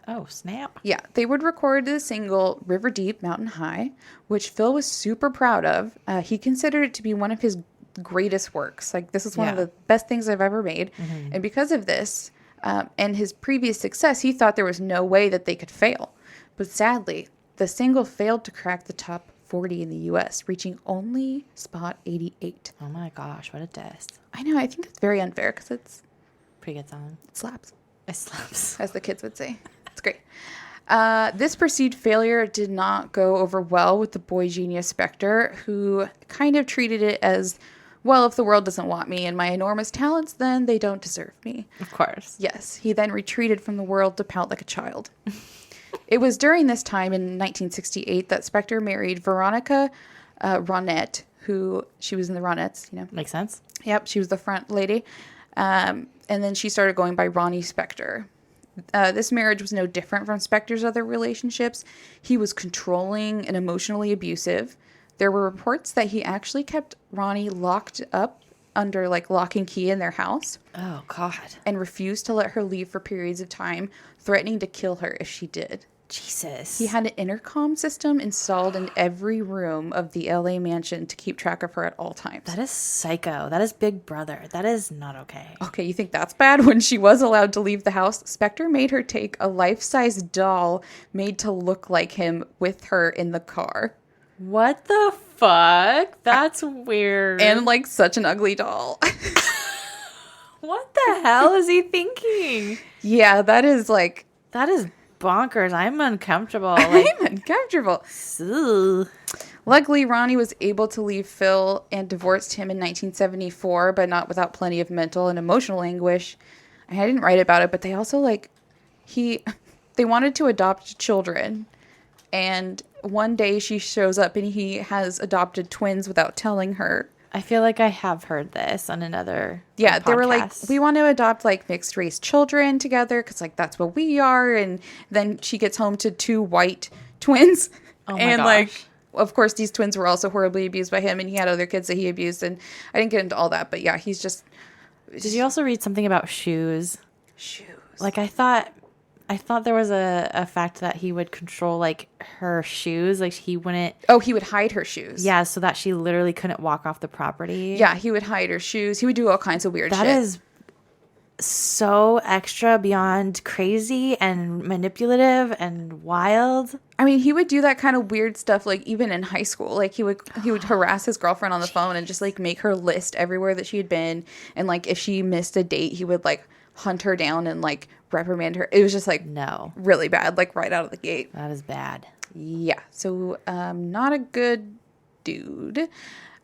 Oh, snap. Yeah, they would record the single River Deep, Mountain High, which Phil was super proud of. He considered it to be one of his greatest works. Like, this is one of Yeah. the best things I've ever made. And because of this and his previous success, he thought there was no way that they could fail. But sadly, the single failed to crack the top 40 in the U.S., reaching only spot 88. Oh my gosh, what a diss. I know, I think it's very unfair because it Pretty good song. slaps, It slaps. as the kids would say. It's great. This perceived failure did not go over well with the boy genius Spector, who kind of treated it as, well, if the world doesn't want me and my enormous talents, then they don't deserve me. Of course. Yes, he then retreated from the world to pout like a child. It was during this time in 1968 that Spector married Veronica Ronette, who she was in the Ronettes, you know. Makes sense. Yep, she was the front lady. And then she started going by Ronnie Spector. This marriage was no different from Spector's other relationships. He was controlling and emotionally abusive. There were reports that he actually kept Ronnie locked up under like lock and key in their house Oh, God. and refused to let her leave for periods of time, threatening to kill her if she did. Jesus. He had an intercom system installed in every room of the LA mansion to keep track of her at all times. That is psycho. That is Big Brother. That is not okay. Okay, you think that's bad? When she was allowed to leave the house, Spector made her take a life-size doll made to look like him with her in the car. What the fuck? That's weird. And like such an ugly doll. What the hell is he thinking? Yeah, that is like... That is bonkers. I'm uncomfortable. Like, I'm uncomfortable. ugh. Luckily, Ronnie was able to leave Phil and divorced him in 1974, but not without plenty of mental and emotional anguish. I didn't write about it, but they also they wanted to adopt children. And one day she shows up and he has adopted twins without telling her. I feel like I have heard this on another Yeah, they were like, podcast. we want to adopt like mixed race children together because like that's what we are. And then she gets home to two white twins. Oh my and gosh. like, of course, these twins were also horribly abused by him, and he had other kids that he abused. And I didn't get into all that, but yeah, he's just Did you also read something about shoes? shoes. Like I thought there was a fact that he would control like her shoes. Like he wouldn't. Oh, he would hide her shoes. Yeah, so that she literally couldn't walk off the property. Yeah, he would hide her shoes. He would do all kinds of weird shit. That is so extra beyond crazy and manipulative and wild. I mean, he would do that kind of weird stuff, like even in high school. Like he would harass his girlfriend on the phone and just like make her list everywhere that she had been. And like if she missed a date, he would like hunt her down and like reprimand her. It was just like No, really bad, like right out of the gate. that is bad. Yeah. So not a good dude.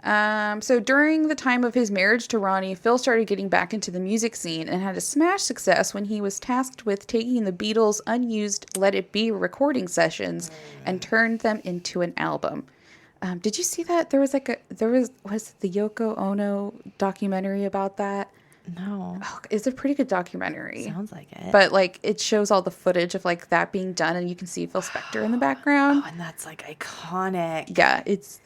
So during the time of his marriage to Ronnie, Phil started getting back into the music scene and had a smash success when he was tasked with taking the Beatles' unused Let It Be recording sessions and turned them into an album. Did you see that? Was the Yoko Ono documentary about that? No. Oh, it's a pretty good documentary. Sounds like it. But, like, it shows all the footage of, like, that being done, and you can see Phil Spector in the background. Oh, and that's like iconic. Yeah, it's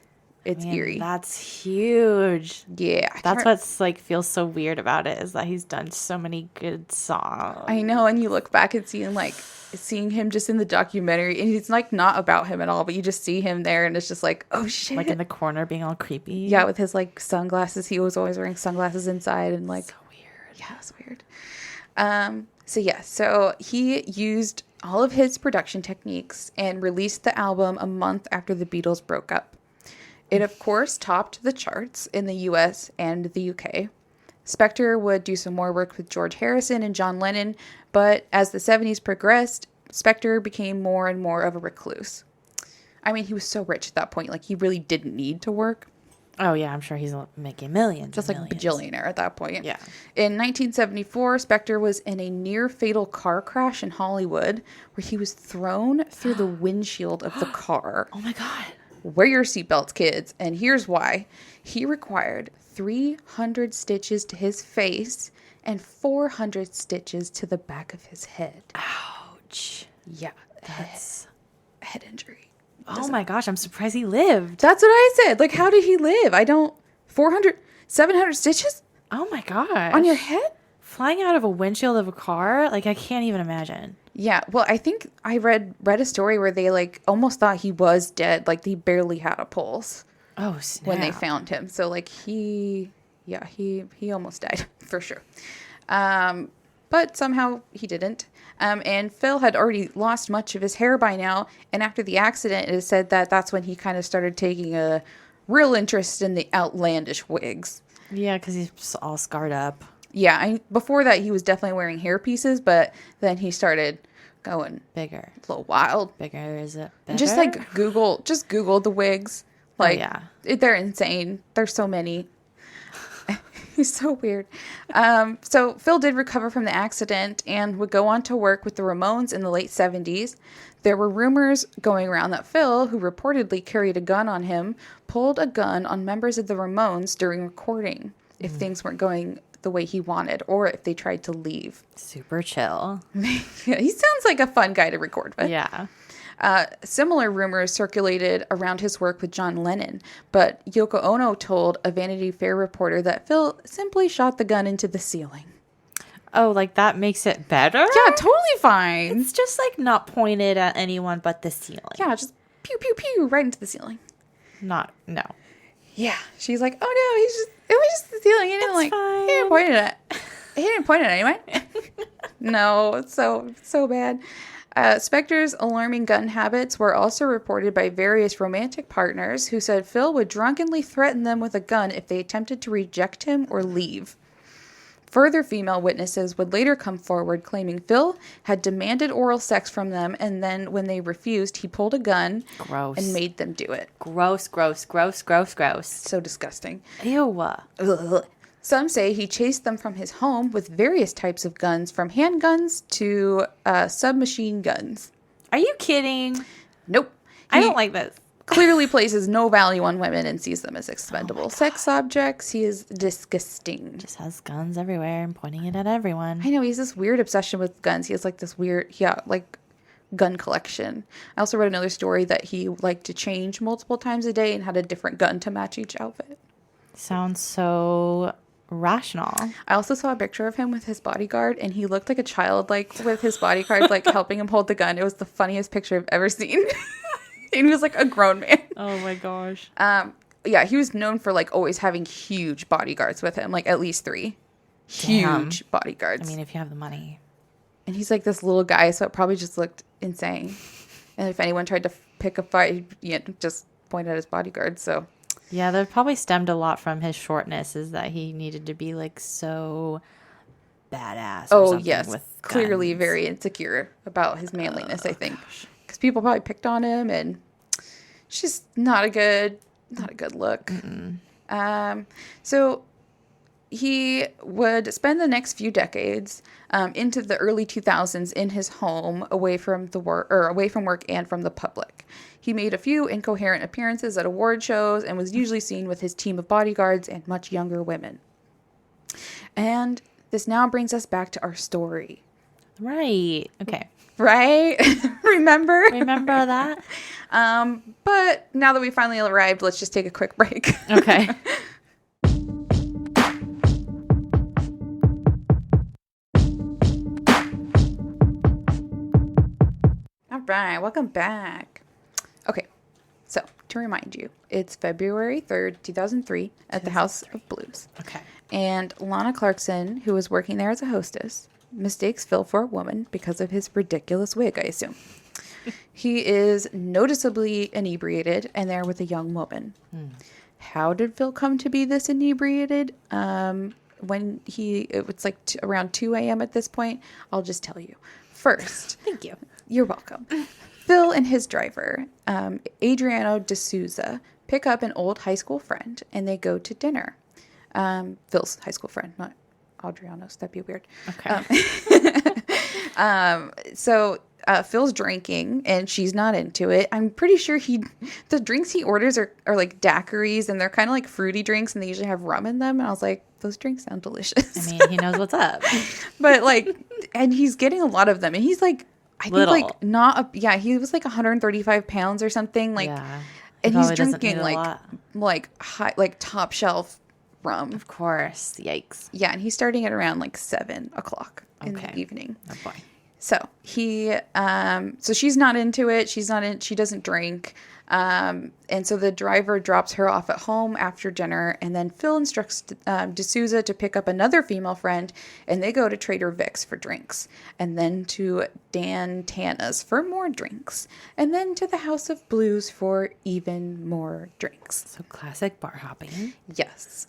Man, eerie. That's huge. Yeah. That's what's like feels so weird about it is that he's done so many good songs. I know, and you look back and seeing him just in the documentary, and it's like not about him at all, but you just see him there, and it's just like, oh shit, Like in the corner being all creepy. yeah, with his like sunglasses. He was always wearing sunglasses inside, and like, So weird. yeah, it's weird. So he used all of his production techniques and released the album a month after the Beatles broke up. It, of course, topped the charts in the US and the UK. Spector would do some more work with George Harrison and John Lennon, but as the 70s progressed, Spector became more and more of a recluse. I mean, he was so rich at that point, like, he really didn't need to work. Oh yeah, I'm sure he's making millions. Just like a bajillionaire at that point. Yeah. In 1974, Spector was in a near-fatal car crash in Hollywood where he was thrown through the windshield of the car. Oh my god. Wear your seatbelts, kids. And here's why. He required 300 stitches to his face and 400 stitches to the back of his head. Ouch. Yeah. That's. Head injury. Oh my gosh, I'm surprised he lived. That's what I said. Like, how did he live? 700 stitches Oh my gosh. on your head? Flying out of a windshield of a car? Like, I can't even imagine. Yeah, well, I think I read a story where they like almost thought he was dead, like he barely had a pulse Oh, snap. when they found him. So like he almost died for sure. But somehow he didn't. And Phil had already lost much of his hair by now, and after the accident, it is said that that's when he kind of started taking a real interest in the outlandish wigs. Yeah, because he's all scarred up. Yeah, before that he was definitely wearing hair pieces, but then he started going Bigger. a little wild. Bigger, is it? And just like Google the wigs. Like, yeah. They're insane. There's so many. He's so weird. So Phil did recover from the accident and would go on to work with the Ramones in the late 70s. There were rumors going around that Phil, who reportedly carried a gun on him, pulled a gun on members of the Ramones during recording if things weren't going the way he wanted or if they tried to leave. Super chill. Yeah, he sounds like a fun guy to record with. Yeah. Similar rumors circulated around his work with John Lennon, but Yoko Ono told a Vanity Fair reporter that Phil simply shot the gun into the ceiling. Oh, like that makes it better? Yeah, totally fine. It's just like not pointed at anyone but the ceiling. Yeah, just pew, pew, pew, right into the ceiling. No. Yeah. She's like, oh no, it was just the ceiling. He didn't It's fine. he didn't point it at. He didn't point it at anyone. No, it's so bad. Spector's alarming gun habits were also reported by various romantic partners who said Phil would drunkenly threaten them with a gun if they attempted to reject him or leave. Further female witnesses would later come forward claiming Phil had demanded oral sex from them, and then when they refused, he pulled a gun Gross. and made them do it. Gross. So disgusting. Ew. Ugh. Some say he chased them from his home with various types of guns, from handguns to submachine guns. Are you kidding? Nope. I don't like this. Clearly places no value on women and sees them as expendable sex objects. He is disgusting. Just has guns everywhere and pointing it at everyone. I know, he has this weird obsession with guns. He has like this weird, gun collection. I also read another story that he liked to change multiple times a day and had a different gun to match each outfit. Sounds so rational. I also saw a picture of him with his bodyguard, and he looked like a child, like with his bodyguard, like helping him hold the gun. It was the funniest picture I've ever seen. And he was like a grown man. Oh my gosh. Yeah, he was known for like always having huge bodyguards with him, like at least 3 huge bodyguards. I mean, if you have the money. And he's like this little guy, so it probably just looked insane. And if anyone tried to pick a fight, he'd just point at his bodyguard. So Yeah, that probably stemmed a lot from his shortness, is that he needed to be like so badass. Or something yes, with clearly guns. very insecure about his manliness, I think. Because people probably picked on him, and it's just not a good look. So he would spend the next few decades into the early 2000s in his home, away from work and from the public. He made a few incoherent appearances at award shows and was usually seen with his team of bodyguards and much younger women. And this now brings us back to our story. Right. Okay. Right? Remember? Remember that? But now that we finally arrived, let's just take a quick break. Okay. All right, welcome back. Okay, so to remind you, it's February 3rd, 2003 at the House of Blues. Okay. And Lana Clarkson, who was working there as a hostess, mistakes Phil for a woman because of his ridiculous wig, I assume. He is noticeably inebriated and there with a young woman. How did Phil come to be this inebriated? It's like around 2 a.m. at this point. I'll just tell you. First. Thank you. You're welcome. Phil and his driver, Adriano D'Souza, pick up an old high school friend and they go to dinner. Phil's high school friend, not Adriano's. That'd be weird. Okay. So Phil's drinking and she's not into it. I'm pretty sure the drinks he orders are like daiquiris and they're kind of like fruity drinks and they usually have rum in them. And I was like, those drinks sound delicious. I mean, he knows what's up. But like, and he's getting a lot of them and he's like, I think Little. like he was like 135 pounds or something. Like, Yeah. and Probably he's doesn't drinking need a lot. like high, like top shelf rum. Of course. Yikes. Yeah. And he's starting at around like 7 o'clock in the Okay. evening. Oh boy. So so she's not into it. She doesn't drink. And so the driver drops her off at home after dinner. And then Phil instructs D'Souza to pick up another female friend. And they go to Trader Vic's for drinks. And then to Dan Tana's for more drinks. And then to the House of Blues for even more drinks. So classic bar hopping. Yes.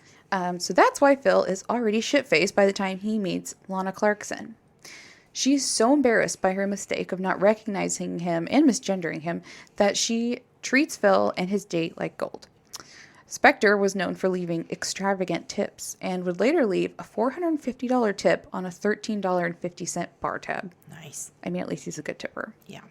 So that's why Phil is already shit-faced by the time he meets Lana Clarkson. She's so embarrassed by her mistake of not recognizing him and misgendering him that she treats Phil and his date like gold. Spector was known for leaving extravagant tips and would later leave a $450 tip on a $13.50 bar tab. Nice. I mean, at least he's a good tipper. Yeah.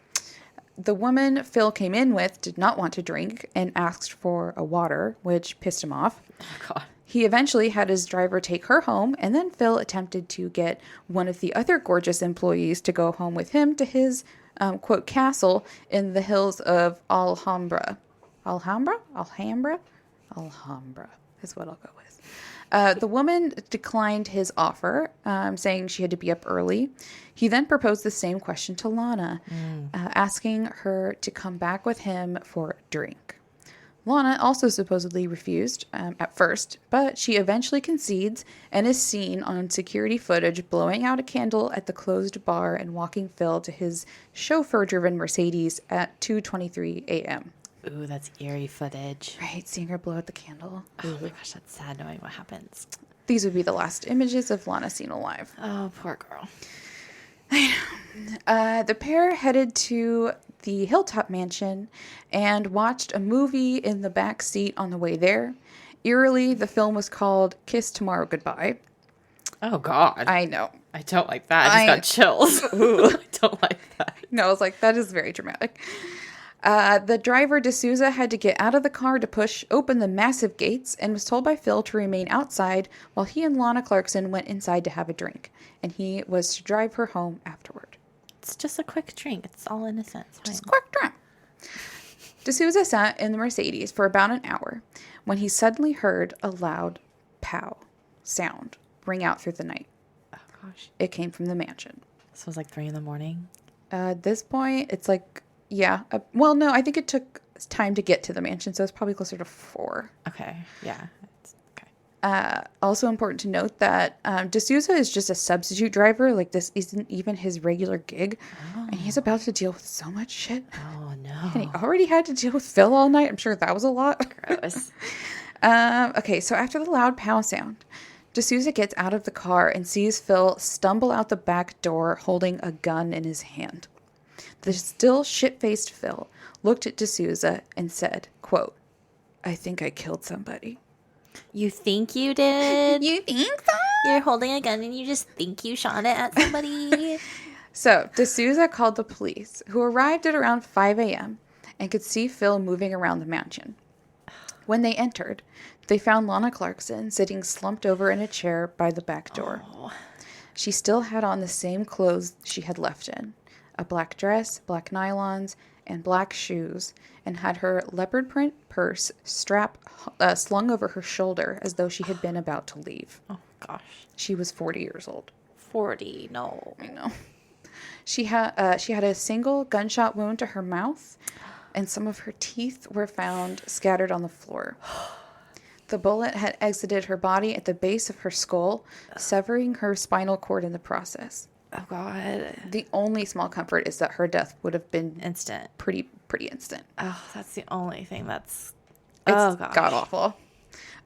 The woman Phil came in with did not want to drink and asked for a water, which pissed him off. Oh, God. He eventually had his driver take her home, and then Phil attempted to get one of the other gorgeous employees to go home with him to his, quote, castle in the hills of Alhambra. Alhambra is what I'll go with. The woman declined his offer, saying she had to be up early. He then proposed the same question to Lana, asking her to come back with him for a drink. Lana also supposedly refused at first, but she eventually concedes and is seen on security footage blowing out a candle at the closed bar and walking Phil to his chauffeur-driven Mercedes at 2:23 a.m. Ooh, that's eerie footage. Right, seeing her blow out the candle. Oh my gosh, that's sad knowing what happens. These would be the last images of Lana seen alive. Oh, poor girl. The pair headed to the Hilltop Mansion and watched a movie in the back seat on the way there. Eerily, the film was called Kiss Tomorrow Goodbye. Oh, God. I know. I don't like that. I just got chills. Ooh, I don't like that. No, I was like, that is very dramatic. The driver, D'Souza, had to get out of the car to push open the massive gates and was told by Phil to remain outside while he and Lana Clarkson went inside to have a drink. And he was to drive her home afterward. It's just a quick drink. It's all innocent. It's fine. Just a quick drink. D'Souza sat in the Mercedes for about an hour when he suddenly heard a loud pow sound ring out through the night. Oh, gosh. It came from the mansion. So it was like 3 a.m. At this point, it's like, yeah. Well, no, I think it took time to get to the mansion, so it's probably closer to 4. Okay. Yeah. Okay. Also important to note that D'Souza is just a substitute driver. Like, this isn't even his regular gig. Oh. And he's about to deal with so much shit. Oh, no. And he already had to deal with Phil all night. I'm sure that was a lot. Gross. Okay, so after the loud pow sound, D'Souza gets out of the car and sees Phil stumble out the back door holding a gun in his hand. The still shit-faced Phil looked at D'Souza and said, quote, "I think I killed somebody." You think you did? You think so? You're holding a gun and you just think you shot it at somebody? So, D'Souza called the police, who arrived at around 5 a.m. and could see Phil moving around the mansion. When they entered, they found Lana Clarkson sitting slumped over in a chair by the back door. Oh. She still had on the same clothes she had left in, a black dress, black nylons, and black shoes, and had her leopard print purse slung over her shoulder as though she had been about to leave. Oh, gosh. She was 40 years old. 40, no. I know. She had a single gunshot wound to her mouth, and some of her teeth were found scattered on the floor. The bullet had exited her body at the base of her skull, severing her spinal cord in the process. Oh, God. The only small comfort is that her death would have been Instant. pretty instant. Oh, that's the only thing that's... It's oh, gosh. god-awful.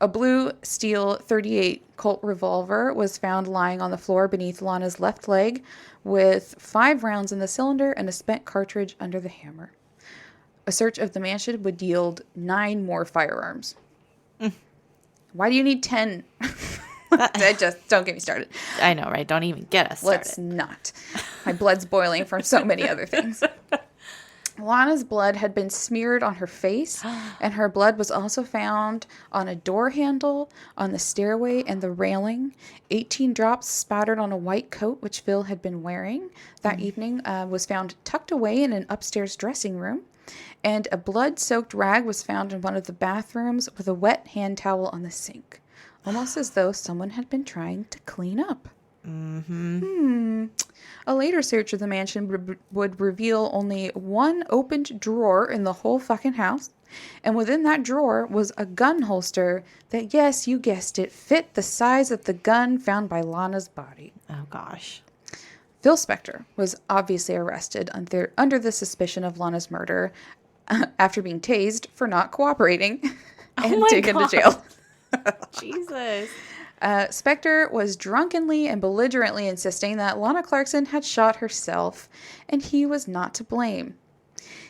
A blue steel .38 Colt revolver was found lying on the floor beneath Lana's left leg with 5 rounds in the cylinder and a spent cartridge under the hammer. A search of the mansion would yield 9 more firearms. Why do you need 10? Just don't get me started. I know, right? Don't even get us started. Let's not. My blood's boiling from so many other things. Lana's blood had been smeared on her face, and her blood was also found on a door handle, on the stairway, and the railing. 18 drops spattered on a white coat, which Phil had been wearing that evening, was found tucked away in an upstairs dressing room. And a blood-soaked rag was found in one of the bathrooms with a wet hand towel on the sink. Almost as though someone had been trying to clean up. A later search of the mansion would reveal only one opened drawer in the whole fucking house. And within that drawer was a gun holster that, yes, you guessed it, fit the size of the gun found by Lana's body. Oh, gosh. Phil Spector was obviously arrested under the suspicion of Lana's murder after being tased for not cooperating and taken to jail. Jesus. Spector was drunkenly and belligerently insisting that Lana Clarkson had shot herself, and he was not to blame.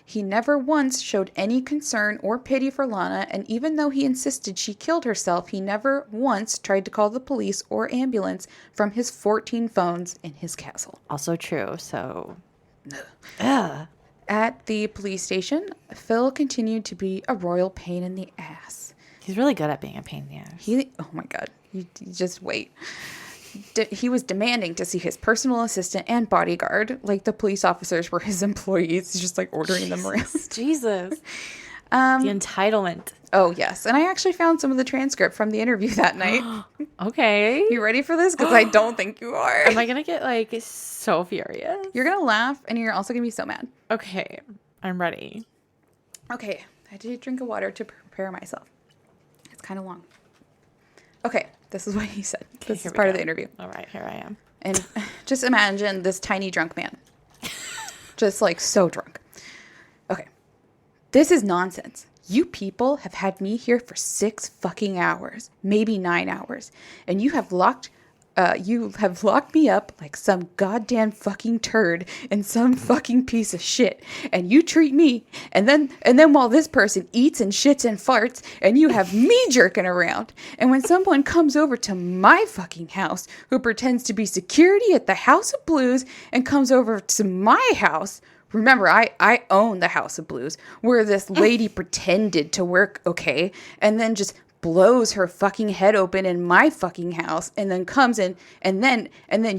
He never once showed any concern or pity for Lana, and even though he insisted she killed herself, he never once tried to call the police or ambulance from his 14 phones in his castle. Also true, so... At the police station, Phil continued to be a royal pain in the ass. He's really good at being a pain in the ass. Oh my God. You just wait. He was demanding to see his personal assistant and bodyguard, like the police officers were his employees. He's just like ordering them around. Jesus. The entitlement. Oh, yes. And I actually found some of the transcript from the interview that night. Okay. You ready for this? Because I don't think you are. Am I going to get like so furious? You're going to laugh and you're also going to be so mad. Okay. I'm ready. Okay. I did drink of water to prepare myself. It's kind of long. Okay. This is what he said. This is part of the interview. All right. Here I am. And just imagine this tiny drunk man. Just like so drunk. Okay. This is nonsense. You people have had me here for 6 fucking hours, maybe 9 hours, and you have locked me up like some goddamn fucking turd and some fucking piece of shit. And you treat me, and then while this person eats and shits and farts, and you have me jerking around. And when someone comes over to my fucking house who pretends to be security at the House of Blues and comes over to my house. Remember, I own the House of Blues, where this lady pretended to work, okay, and then just blows her fucking head open in my fucking house, and then comes in, and then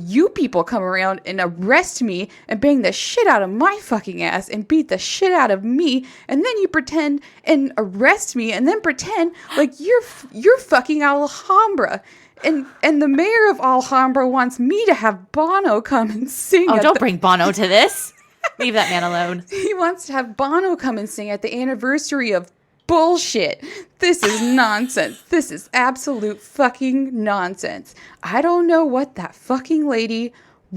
you people come around and arrest me and bang the shit out of my fucking ass and beat the shit out of me, and then you pretend and arrest me and then pretend like you're fucking Alhambra. And the mayor of Alhambra wants me to have Bono come and sing. Oh, don't bring Bono to this. Leave that man alone. He wants to have Bono come and sing at the anniversary of bullshit. This is nonsense. This is absolute fucking nonsense. I don't know what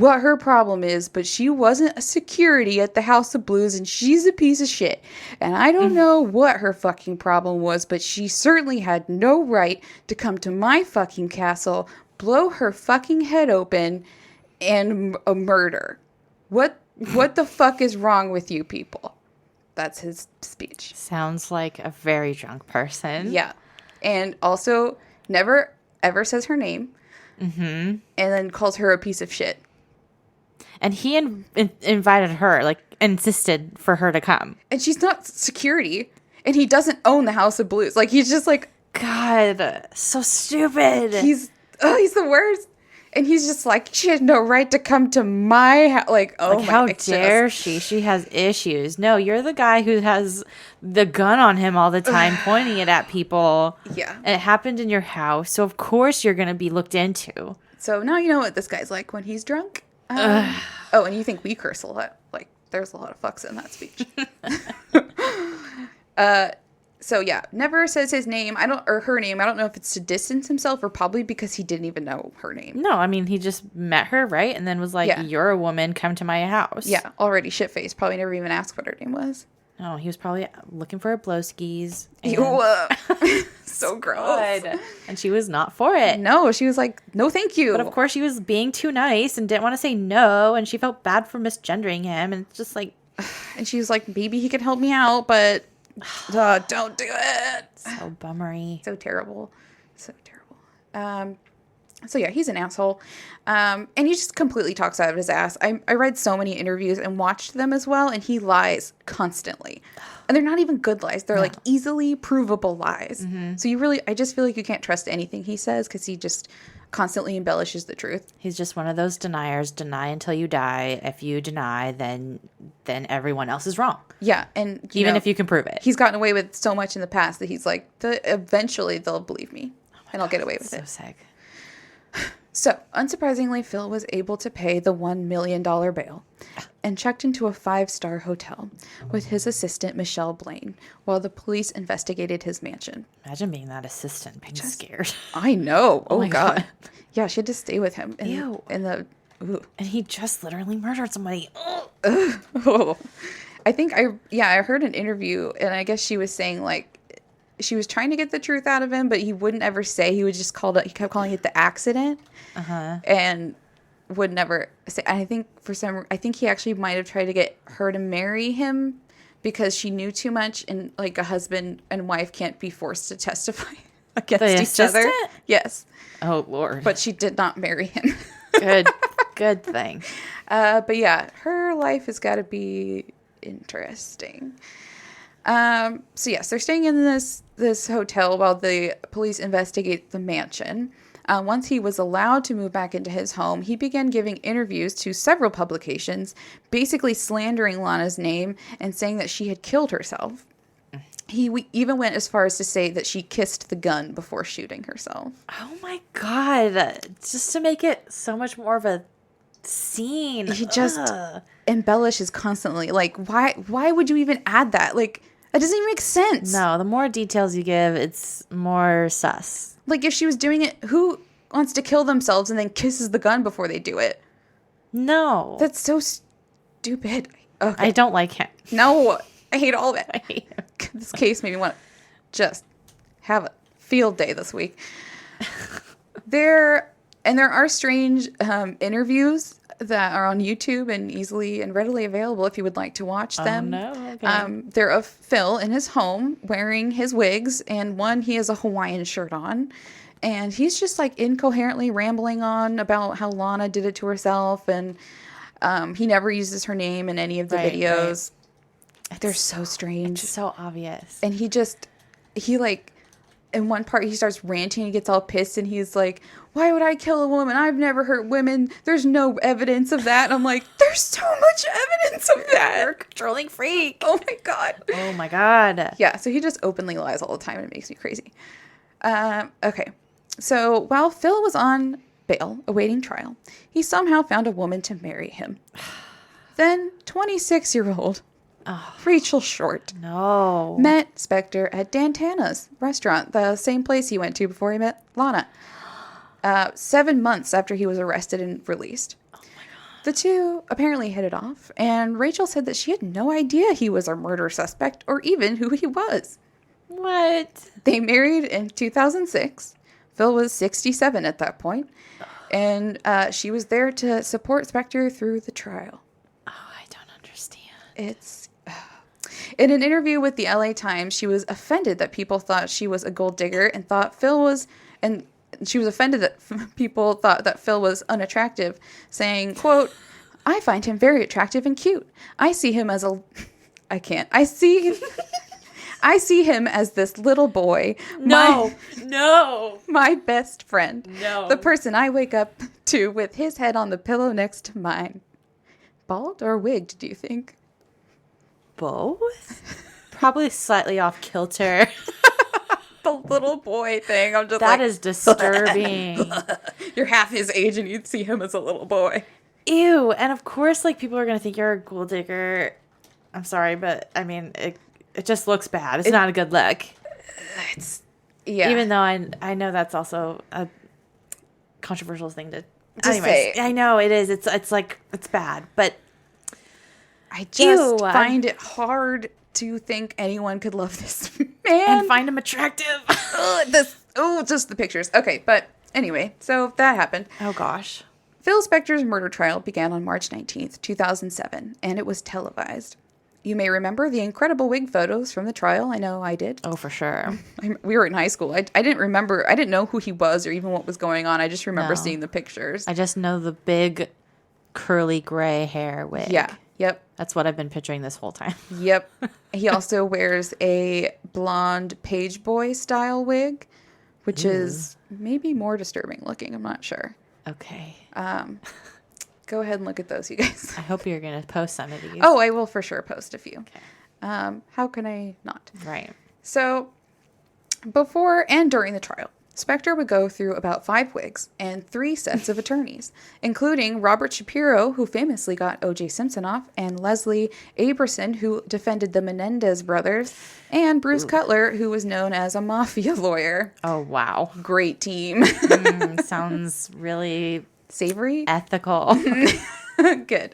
her problem is, but she wasn't a security at the House of Blues, and she's a piece of shit. And I don't know what her fucking problem was, but she certainly had no right to come to my fucking castle, blow her fucking head open, and murder. What the fuck is wrong with you people? That's his speech. Sounds like a very drunk person. Yeah. And also never ever says her name. Mm-hmm. And then calls her a piece of shit. And he invited her, like, insisted for her to come. And she's not security. And he doesn't own the House of Blues. Like, he's just like... God, so stupid. He's the worst. And he's just like, she had no right to come to my house. Like, oh Like, my how goodness. dare she? She has issues. No, you're the guy who has the gun on him all the time, pointing it at people. Yeah. And it happened in your house. So, of course, you're going to be looked into. So now you know what this guy's like when he's drunk. Oh, and you think we curse a lot. Like, there's a lot of fucks in that speech. So yeah, never says his name. Or her name. I don't know if it's to distance himself or probably because he didn't even know her name. No, I mean, he just met her, right? And then was like, Yeah. you're a woman, come to my house. Yeah, already shit-faced. Probably never even asked what her name was. Oh, he was probably looking for a blowskis. and- Ew. So gross. God. And she was not for it. No, she was like, no, thank you. But of course, she was being too nice and didn't want to say no. And she felt bad for misgendering him. And it's just like, And she was like, maybe he could help me out, but don't do it. so bummery. So terrible. So terrible. So yeah, he's an asshole. And he just completely talks out of his ass. I read so many interviews and watched them as well, and he lies constantly. And they're not even good lies. They're like easily provable lies. So I just feel like you can't trust anything he says because he just constantly embellishes the truth. He's just one of those deniers. Deny until you die. If you deny, then everyone else is wrong. Yeah, and Even if you can prove it. he's gotten away with so much in the past that he's like, eventually they'll believe me, and I'll get away with So it. sick. So, unsurprisingly, Phil was able to pay the $1 million bail and checked into a 5-star hotel with his assistant, Michelle Blaine, while the police investigated his mansion. Imagine being that assistant, being scared. I know. Oh, my God. God. Yeah, she had to stay with him. Ew. Ooh. And he just literally murdered somebody. Oh. I heard an interview, and I guess she was saying, like, she was trying to get the truth out of him, but he wouldn't ever say. He would just he kept calling it the accident. And would never say. I think he actually might have tried to get her to marry him because she knew too much, and like a husband and wife can't be forced to testify against The each other. assistant? Yes, Oh, Lord. but she did not marry him. Good thing. But yeah, her life has got to be interesting. So yes, they're staying in this hotel while the police investigate the mansion. Once he was allowed to move back into his home, he began giving interviews to several publications, basically slandering Lana's name and saying that she had killed herself. He even went as far as to say that she kissed the gun before shooting herself. Oh, my God. Just to make it so much more of a scene. He just embellishes constantly. Like, why would you even add that? Like, that doesn't even make sense. No, the more details you give, it's more sus. Like, if she was doing it, who wants to kill themselves and then kisses the gun before they do it? No. That's so stupid. Okay. I don't like him. No, I hate all of it. I hate him. This case made me want to just have a field day this week. There are strange interviews that are on YouTube and easily and readily available if you would like to watch them. Oh, no. Okay. They're of Phil in his home wearing his wigs, and one, he has a Hawaiian shirt on. And he's just like incoherently rambling on about how Lana did it to herself, and he never uses her name in any of the videos. Right. They're so strange. It's so obvious. And he like, in one part he starts ranting, he gets all pissed, and he's like, why would I kill a woman? I've never hurt women. There's no evidence of that. And I'm like, there's so much evidence of that. You're a controlling freak. Oh my God. Oh my God. Yeah, so he just openly lies all the time, and it makes me crazy. Okay. So while Phil was on bail, awaiting trial, he somehow found a woman to marry him. Then 26-year-old Rachel Short met Spector at Dantana's restaurant, the same place he went to before he met Lana. 7 months after he was arrested and released. Oh my God. The two apparently hit it off, and Rachel said that she had no idea he was a murder suspect or even who he was. What? They married in 2006. Phil was 67 at that point, and she was there to support Spector through the trial. Oh, I don't understand. In an interview with the LA Times, she was offended that people thought she was a gold digger and thought Phil was, and she was offended that people thought that Phil was unattractive, saying, quote, I find him very attractive and cute. I see him as I see him as this little boy. No. My best friend. No. The person I wake up to with his head on the pillow next to mine. Bald or wigged, do you think? Both? Probably slightly off kilter. The little boy thing. I'm just That like, is disturbing. you're half his age and you'd see him as a little boy. Ew. And of course, like, people are going to think you're a gold digger. I'm sorry, but I mean, it just looks bad. It's not a good look. It's, yeah. Even though I know that's also a controversial thing to say. I know it is. It's like, it's bad, but I just Ew. find it hard to think anyone could love this man. and find him attractive. Just the pictures. Okay, but anyway, so that happened. Oh gosh. Phil Spector's murder trial began on March 19th, 2007, and it was televised. You may remember the incredible wig photos from the trial. I know I did. Oh, for sure. We were in high school. I didn't know who he was or even what was going on. I just remember No. seeing the pictures. I just know the big curly gray hair wig. Yeah. Yep. That's what I've been picturing this whole time. Yep. He also wears a blonde page boy style wig, which is maybe more disturbing looking. I'm not sure. Okay. Go ahead and look at those, you guys. I hope you're going to post some of these. Oh, I will for sure post a few. Okay. How can I not? Right. So, before and during the trial, Spector would go through about 5 wigs and 3 sets of attorneys, including Robert Shapiro, who famously got O.J. Simpson off, and Leslie Aberson, who defended the Menendez brothers, and Bruce Cutler, who was known as a mafia lawyer. Oh, wow. Great team. Sounds really Savory? ethical. Good.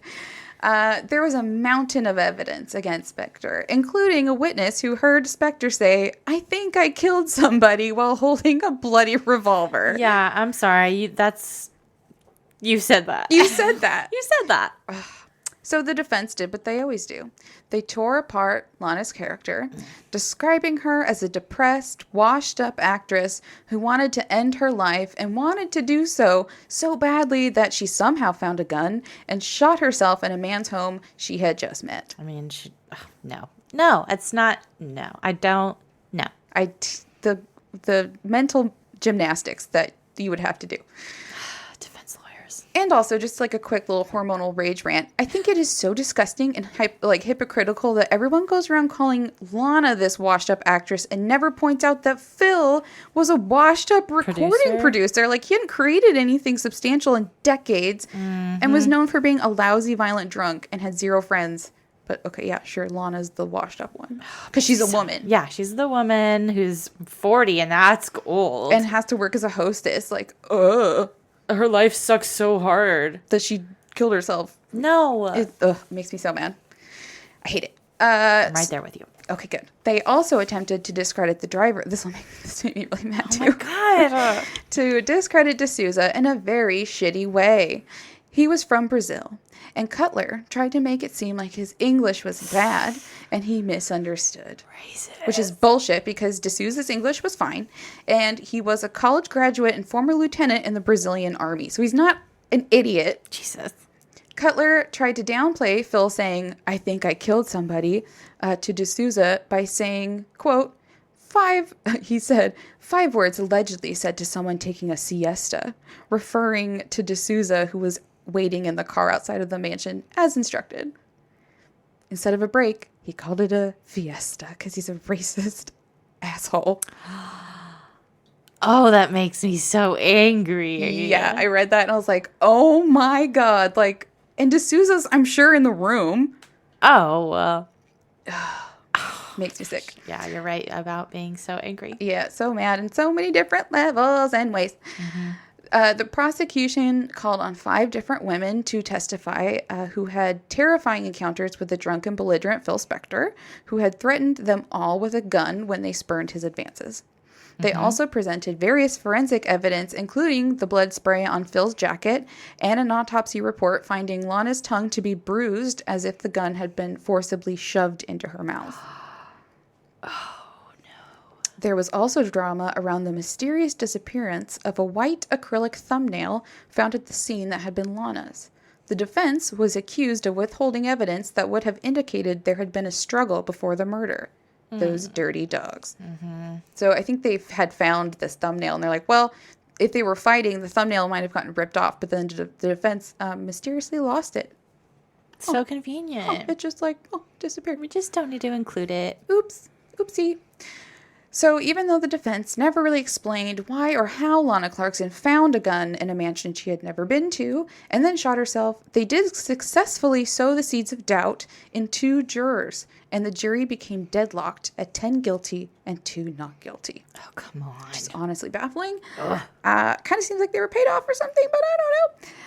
There was a mountain of evidence against Spector, including a witness who heard Spector say, "I think I killed somebody," while holding a bloody revolver. Yeah, I'm sorry. You said that. You said that. You said that. So the defense did what they always do. They tore apart Lana's character, describing her as a depressed, washed-up actress who wanted to end her life and wanted to do so badly that she somehow found a gun and shot herself in a man's home she had just met. I mean, no. No, it's not. No, I don't. No. The mental gymnastics that you would have to do. Defense lawyers. And also, just like a quick little hormonal rage rant, I think it is so disgusting and hypocritical that everyone goes around calling Lana this washed-up actress and never points out that Phil was a washed-up recording producer. Like, he hadn't created anything substantial in decades and was known for being a lousy, violent drunk and had 0 friends. But, okay, yeah, sure, Lana's the washed-up one. Because she's a woman. Yeah, she's the woman who's 40, and that's old. And has to work as a hostess. Like, ugh. Her life sucks so hard. That she killed herself. No. It makes me so mad. I hate it. I'm right there with you. Okay, good. They also attempted to discredit the driver. This made me really mad, too. Oh, my God. To discredit D'Souza in a very shitty way. He was from Brazil, and Cutler tried to make it seem like his English was bad, and he misunderstood. Racist. Which is bullshit, because D'Souza's English was fine, and he was a college graduate and former lieutenant in the Brazilian army, so he's not an idiot. Jesus. Cutler tried to downplay Phil saying, "I think I killed somebody," to D'Souza by saying, quote, he said, 5 words allegedly said to someone taking a siesta, referring to D'Souza, who was waiting in the car outside of the mansion as instructed. Instead of a break, he called it a fiesta because he's a racist asshole. Oh, that makes me so angry. Yeah, I read that and I was like, oh my God. Like, and D'Souza's, I'm sure, in the room. Oh, well. Makes me sick. Yeah, you're right about being so angry. Yeah, so mad in so many different levels and ways. Mm-hmm. The prosecution called on 5 different women to testify who had terrifying encounters with the drunken, belligerent Phil Spector, who had threatened them all with a gun when they spurned his advances. They also presented various forensic evidence, including the blood spray on Phil's jacket and an autopsy report finding Lana's tongue to be bruised as if the gun had been forcibly shoved into her mouth. Oh, no. There was also drama around the mysterious disappearance of a white acrylic thumbnail found at the scene that had been Lana's. The defense was accused of withholding evidence that would have indicated there had been a struggle before the murder. Those dirty dogs. Mm-hmm. So I think they had found this thumbnail, and they're like, well, if they were fighting, the thumbnail might have gotten ripped off, but then the defense mysteriously lost it. So convenient. It just disappeared. We just don't need to include it. Oops. Oopsie. So even though the defense never really explained why or how Lana Clarkson found a gun in a mansion she had never been to and then shot herself, they did successfully sow the seeds of doubt in 2 jurors, and the jury became deadlocked at 10 guilty and 2 not guilty. Oh, come on. It's honestly baffling. Kind of seems like they were paid off or something, but I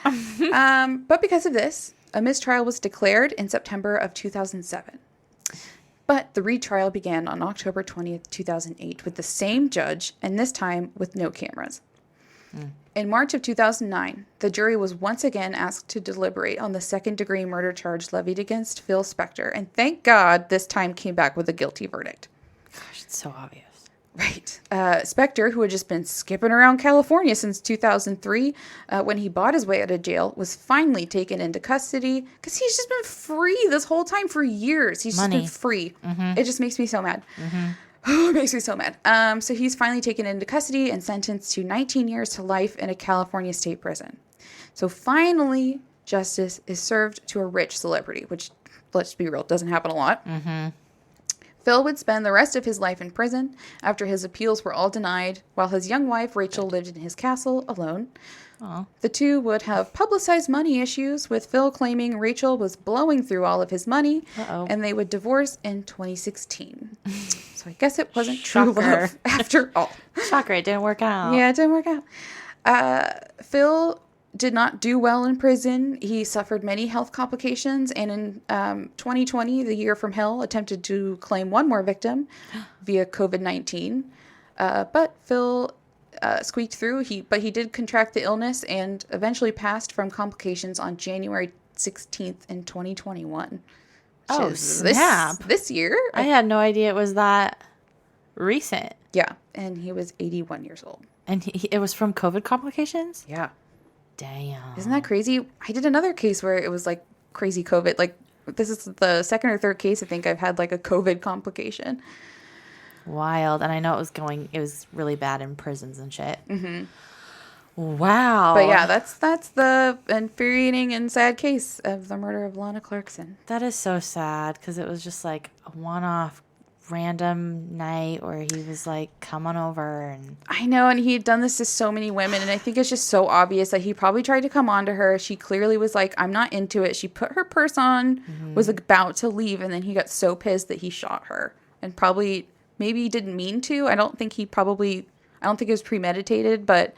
don't know. But because of this, a mistrial was declared in September of 2007. But the retrial began on October 20th, 2008 with the same judge, and this time with no cameras. In March of 2009, the jury was once again asked to deliberate on the second-degree murder charge levied against Phil Spector, and thank God this time came back with a guilty verdict. Gosh, it's so obvious. Right. Spector, who had just been skipping around California since 2003, when he bought his way out of jail, was finally taken into custody because he's just been free this whole time for years. He's just been free. It just makes me so mad. It makes me so mad. So he's finally taken into custody and sentenced to 19 years to life in a California state prison. So finally, justice is served to a rich celebrity, which, let's be real, doesn't happen a lot. Phil would spend the rest of his life in prison after his appeals were all denied, while his young wife, Rachel, lived in his castle alone. Aww. The two would have publicized money issues, with Phil claiming Rachel was blowing through all of his money, and they would divorce in 2016. So I guess it wasn't true love after all. Shocker, it didn't work out. Yeah, it didn't work out. Phil did not do well in prison. He suffered many health complications, and in 2020, the year from hell, attempted to claim one more victim via COVID-19. But Phil squeaked through. But he did contract the illness and eventually passed from complications on January 16th in 2021. Oh, snap. This year. I had no idea it was that recent. Yeah, and he was 81 years old. And it was from COVID complications? Yeah. Damn. Isn't that crazy? I did another case where it was like crazy COVID. Like, this is the second or third case I think I've had like a COVID complication. Wild. And I know it was really bad in prisons and shit. Wow. But yeah, that's the infuriating and sad case of the murder of Lana Clarkson. That is so sad because it was just like a one-off random night where he was like, come on over. And I know, and he had done this to so many women, and I think it's just so obvious that he probably tried to come on to her. She clearly was like, I'm not into it. She put her purse on, was about to leave, and then he got so pissed that he shot her. And probably, maybe he didn't mean to. I don't think it was premeditated, but...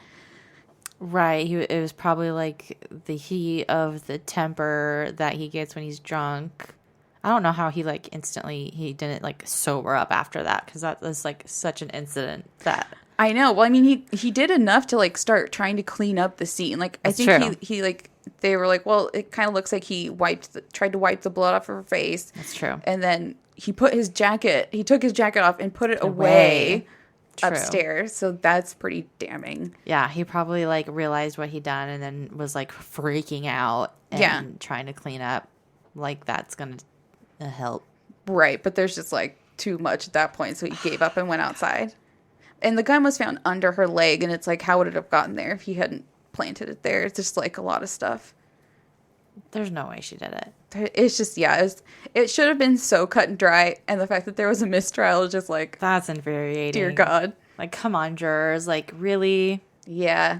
Right. It was probably like the heat of the temper that he gets when he's drunk. I don't know how he he didn't like sober up after that, because that was like such an incident that. I know. Well, I mean, he did enough to like start trying to clean up the scene. Like, I think he like, they were like, well, it kind of looks like he tried to wipe the blood off her face. That's true. And then he took his jacket off and put it away upstairs. So that's pretty damning. Yeah. He probably like realized what he'd done and then was like freaking out and trying to clean up. Like, that's going to help. Right. But there's just like too much at that point. So he gave up and went outside. And the gun was found under her leg. And it's like, how would it have gotten there if he hadn't planted it there? It's just like a lot of stuff. There's no way she did it. It's just, it should have been so cut and dry. And the fact that there was a mistrial is just like, that's infuriating. Dear God. Like, come on, jurors. Like, really? Yeah.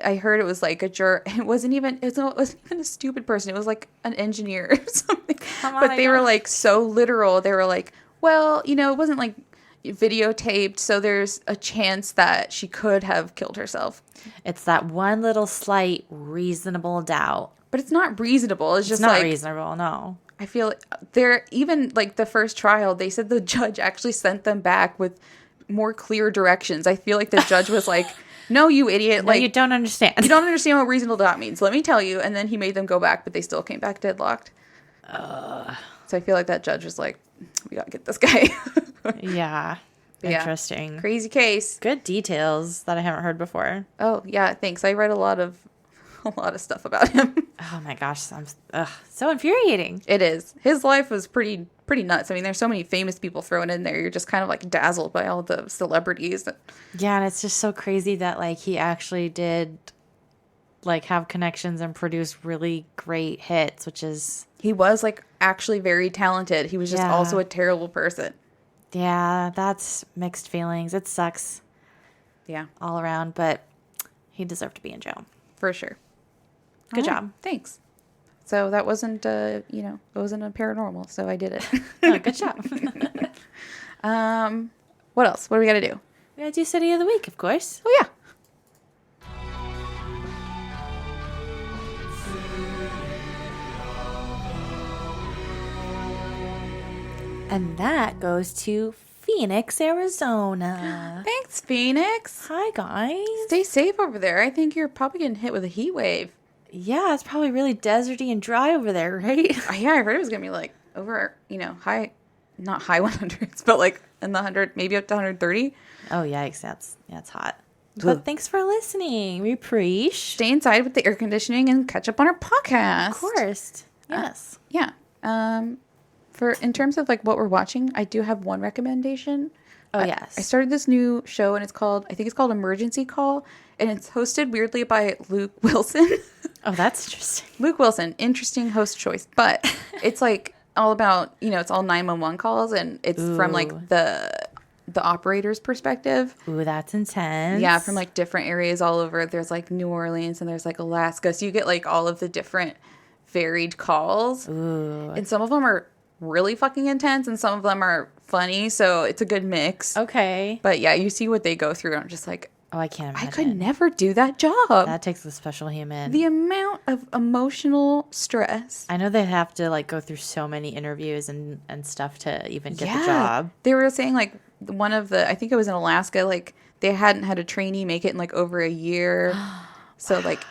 I heard it was like a juror. It wasn't even a stupid person. It was like an engineer or something. But they were like so literal. They were like, well, it wasn't like videotaped, so there's a chance that she could have killed herself. It's that one little slight reasonable doubt. But it's not reasonable. It's just not like, reasonable, no. I feel they're even like the first trial, they said the judge actually sent them back with more clear directions. I feel like the judge was like, no, you idiot. No, you don't understand. You don't understand what reasonable doubt means. Let me tell you. And then he made them go back, but they still came back deadlocked. So I feel like that judge was like, we got to get this guy. Yeah. Interesting. Yeah. Crazy case. Good details that I haven't heard before. Oh, yeah. Thanks. I read a lot of stuff about him. Oh my gosh. So infuriating. It is. His life was pretty pretty nuts. I mean, there's so many famous people thrown in there. You're just kind of like dazzled by all the celebrities. Yeah, and it's just so crazy that like he actually did like have connections and produce really great hits, which is He was like actually very talented. He was just Yeah. also a terrible person. yeah, that's mixed feelings. It sucks Yeah, all around, but he deserved to be in jail. for sure. Good All right, job. Thanks. So that wasn't, it wasn't a paranormal. So I did it. Oh, good job. What else? What do we got to do? We gotta do City of the Week, of course. Oh, yeah. And that goes to Phoenix, Arizona. Thanks, Phoenix. Hi, guys. Stay safe over there. I think you're probably getting hit with a heat wave. Yeah, it's probably really deserty and dry over there, right? Yeah, I heard it was going to be like over, high, not high 100s, but like in the 100, maybe up to 130. Oh, yikes. It's hot. But thanks for listening. We appreciate. Stay inside with the air conditioning and catch up on our podcast. Of course. Yes. Yeah. In terms of like what we're watching, I do have one recommendation. Oh, yes. I started this new show and I think it's called Emergency Call, and it's hosted weirdly by Luke Wilson. Oh, that's interesting. Luke Wilson, interesting host choice, but it's like all about, it's all 911 calls, and it's from like the operator's perspective. Ooh, that's intense. Yeah, from like different areas all over. There's like New Orleans and there's like Alaska. So you get like all of the different varied calls. Ooh. And some of them are really fucking intense and some of them are funny. So it's a good mix. Okay. But yeah, you see what they go through. And I'm just like, Oh, I can't imagine. I could never do that job. That takes a special human. The amount of emotional stress. I know they have to like go through so many interviews and stuff to even get the job. They were saying like I think it was in Alaska, like they hadn't had a trainee make it in like over a year. So like,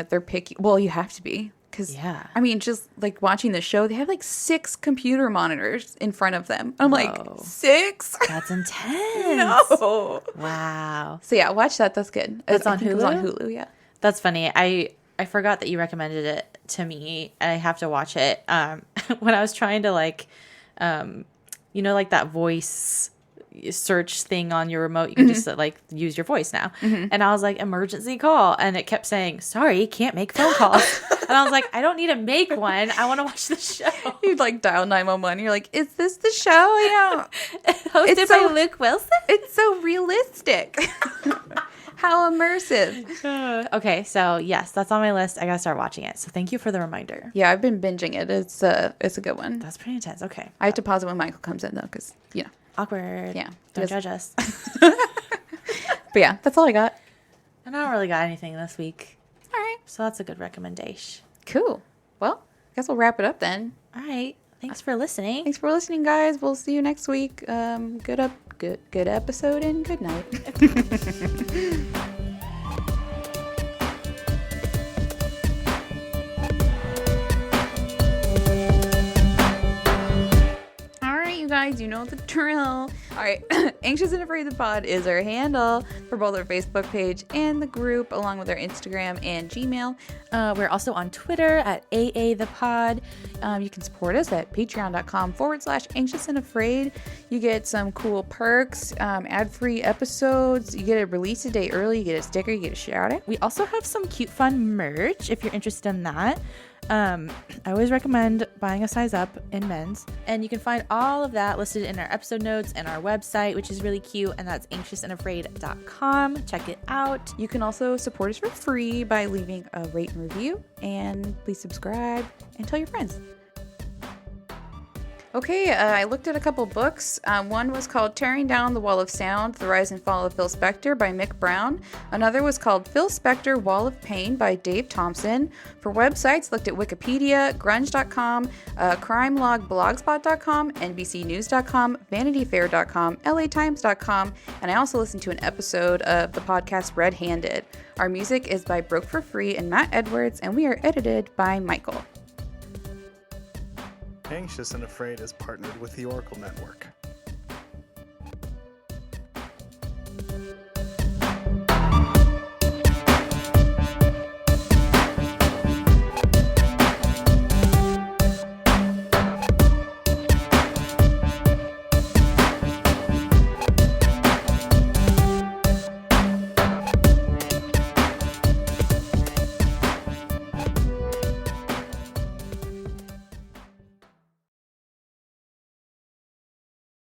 they're picky. Well, you have to be. Because, Yeah. I mean, just like watching the show, they have like 6 computer monitors in front of them. I'm like, 6? That's intense. No. Wow. So yeah, watch that. That's good. That's I on think it was on Hulu? Hulu, yeah. That's funny. I forgot that you recommended it to me, and I have to watch it. When I was trying to like that voice search thing on your remote, you can just like use your voice now. And I was like, emergency call, and it kept saying, sorry, can't make phone calls. And I was like, I don't need to make one. I want to watch the show. You'd like dial 911. You're like, is this the show? Hosted by Luke Wilson. It's so realistic. How immersive. Okay, so yes, that's on my list. I gotta start watching it. So thank you for the reminder. Yeah, I've been binging it. It's a good one. That's pretty intense. Okay. I have to pause it when Michael comes in though, because Awkward. Yeah. Don't judge us. But yeah, that's all I got. And I don't really got anything this week. All right. So that's a good recommendation. Cool. Well, I guess we'll wrap it up then. All right. Thanks for listening. Thanks for listening, guys. We'll see you next week. Good episode and good night. You guys, you know the drill. All right. Anxious and Afraid the Pod is our handle for both our Facebook page and the group, along with our Instagram and Gmail. We're also on Twitter at AAThePod. You can support us at patreon.com/anxious and afraid. You get some cool perks, ad-free episodes. You get a release a day early. You get a sticker. You get a shout out. We also have some cute, fun merch if you're interested in that. I always recommend buying a size up in men's, and you can find all of that listed in our episode notes and our website, which is really cute, and that's anxiousandafraid.com. Check it out. You can also support us for free by leaving a rate and review, and please subscribe and tell your friends. Okay, I looked at a couple books. One was called Tearing Down the Wall of Sound, The Rise and Fall of Phil Spector by Mick Brown. Another was called Phil Spector, Wall of Pain by Dave Thompson. For websites, looked at Wikipedia, grunge.com, crimelogblogspot.com, NBCnews.com, vanityfair.com, latimes.com, and I also listened to an episode of the podcast Redhanded. Our music is by Broke for Free and Matt Edwards, and we are edited by Michael. Anxious and Afraid is partnered with the Oracle Network.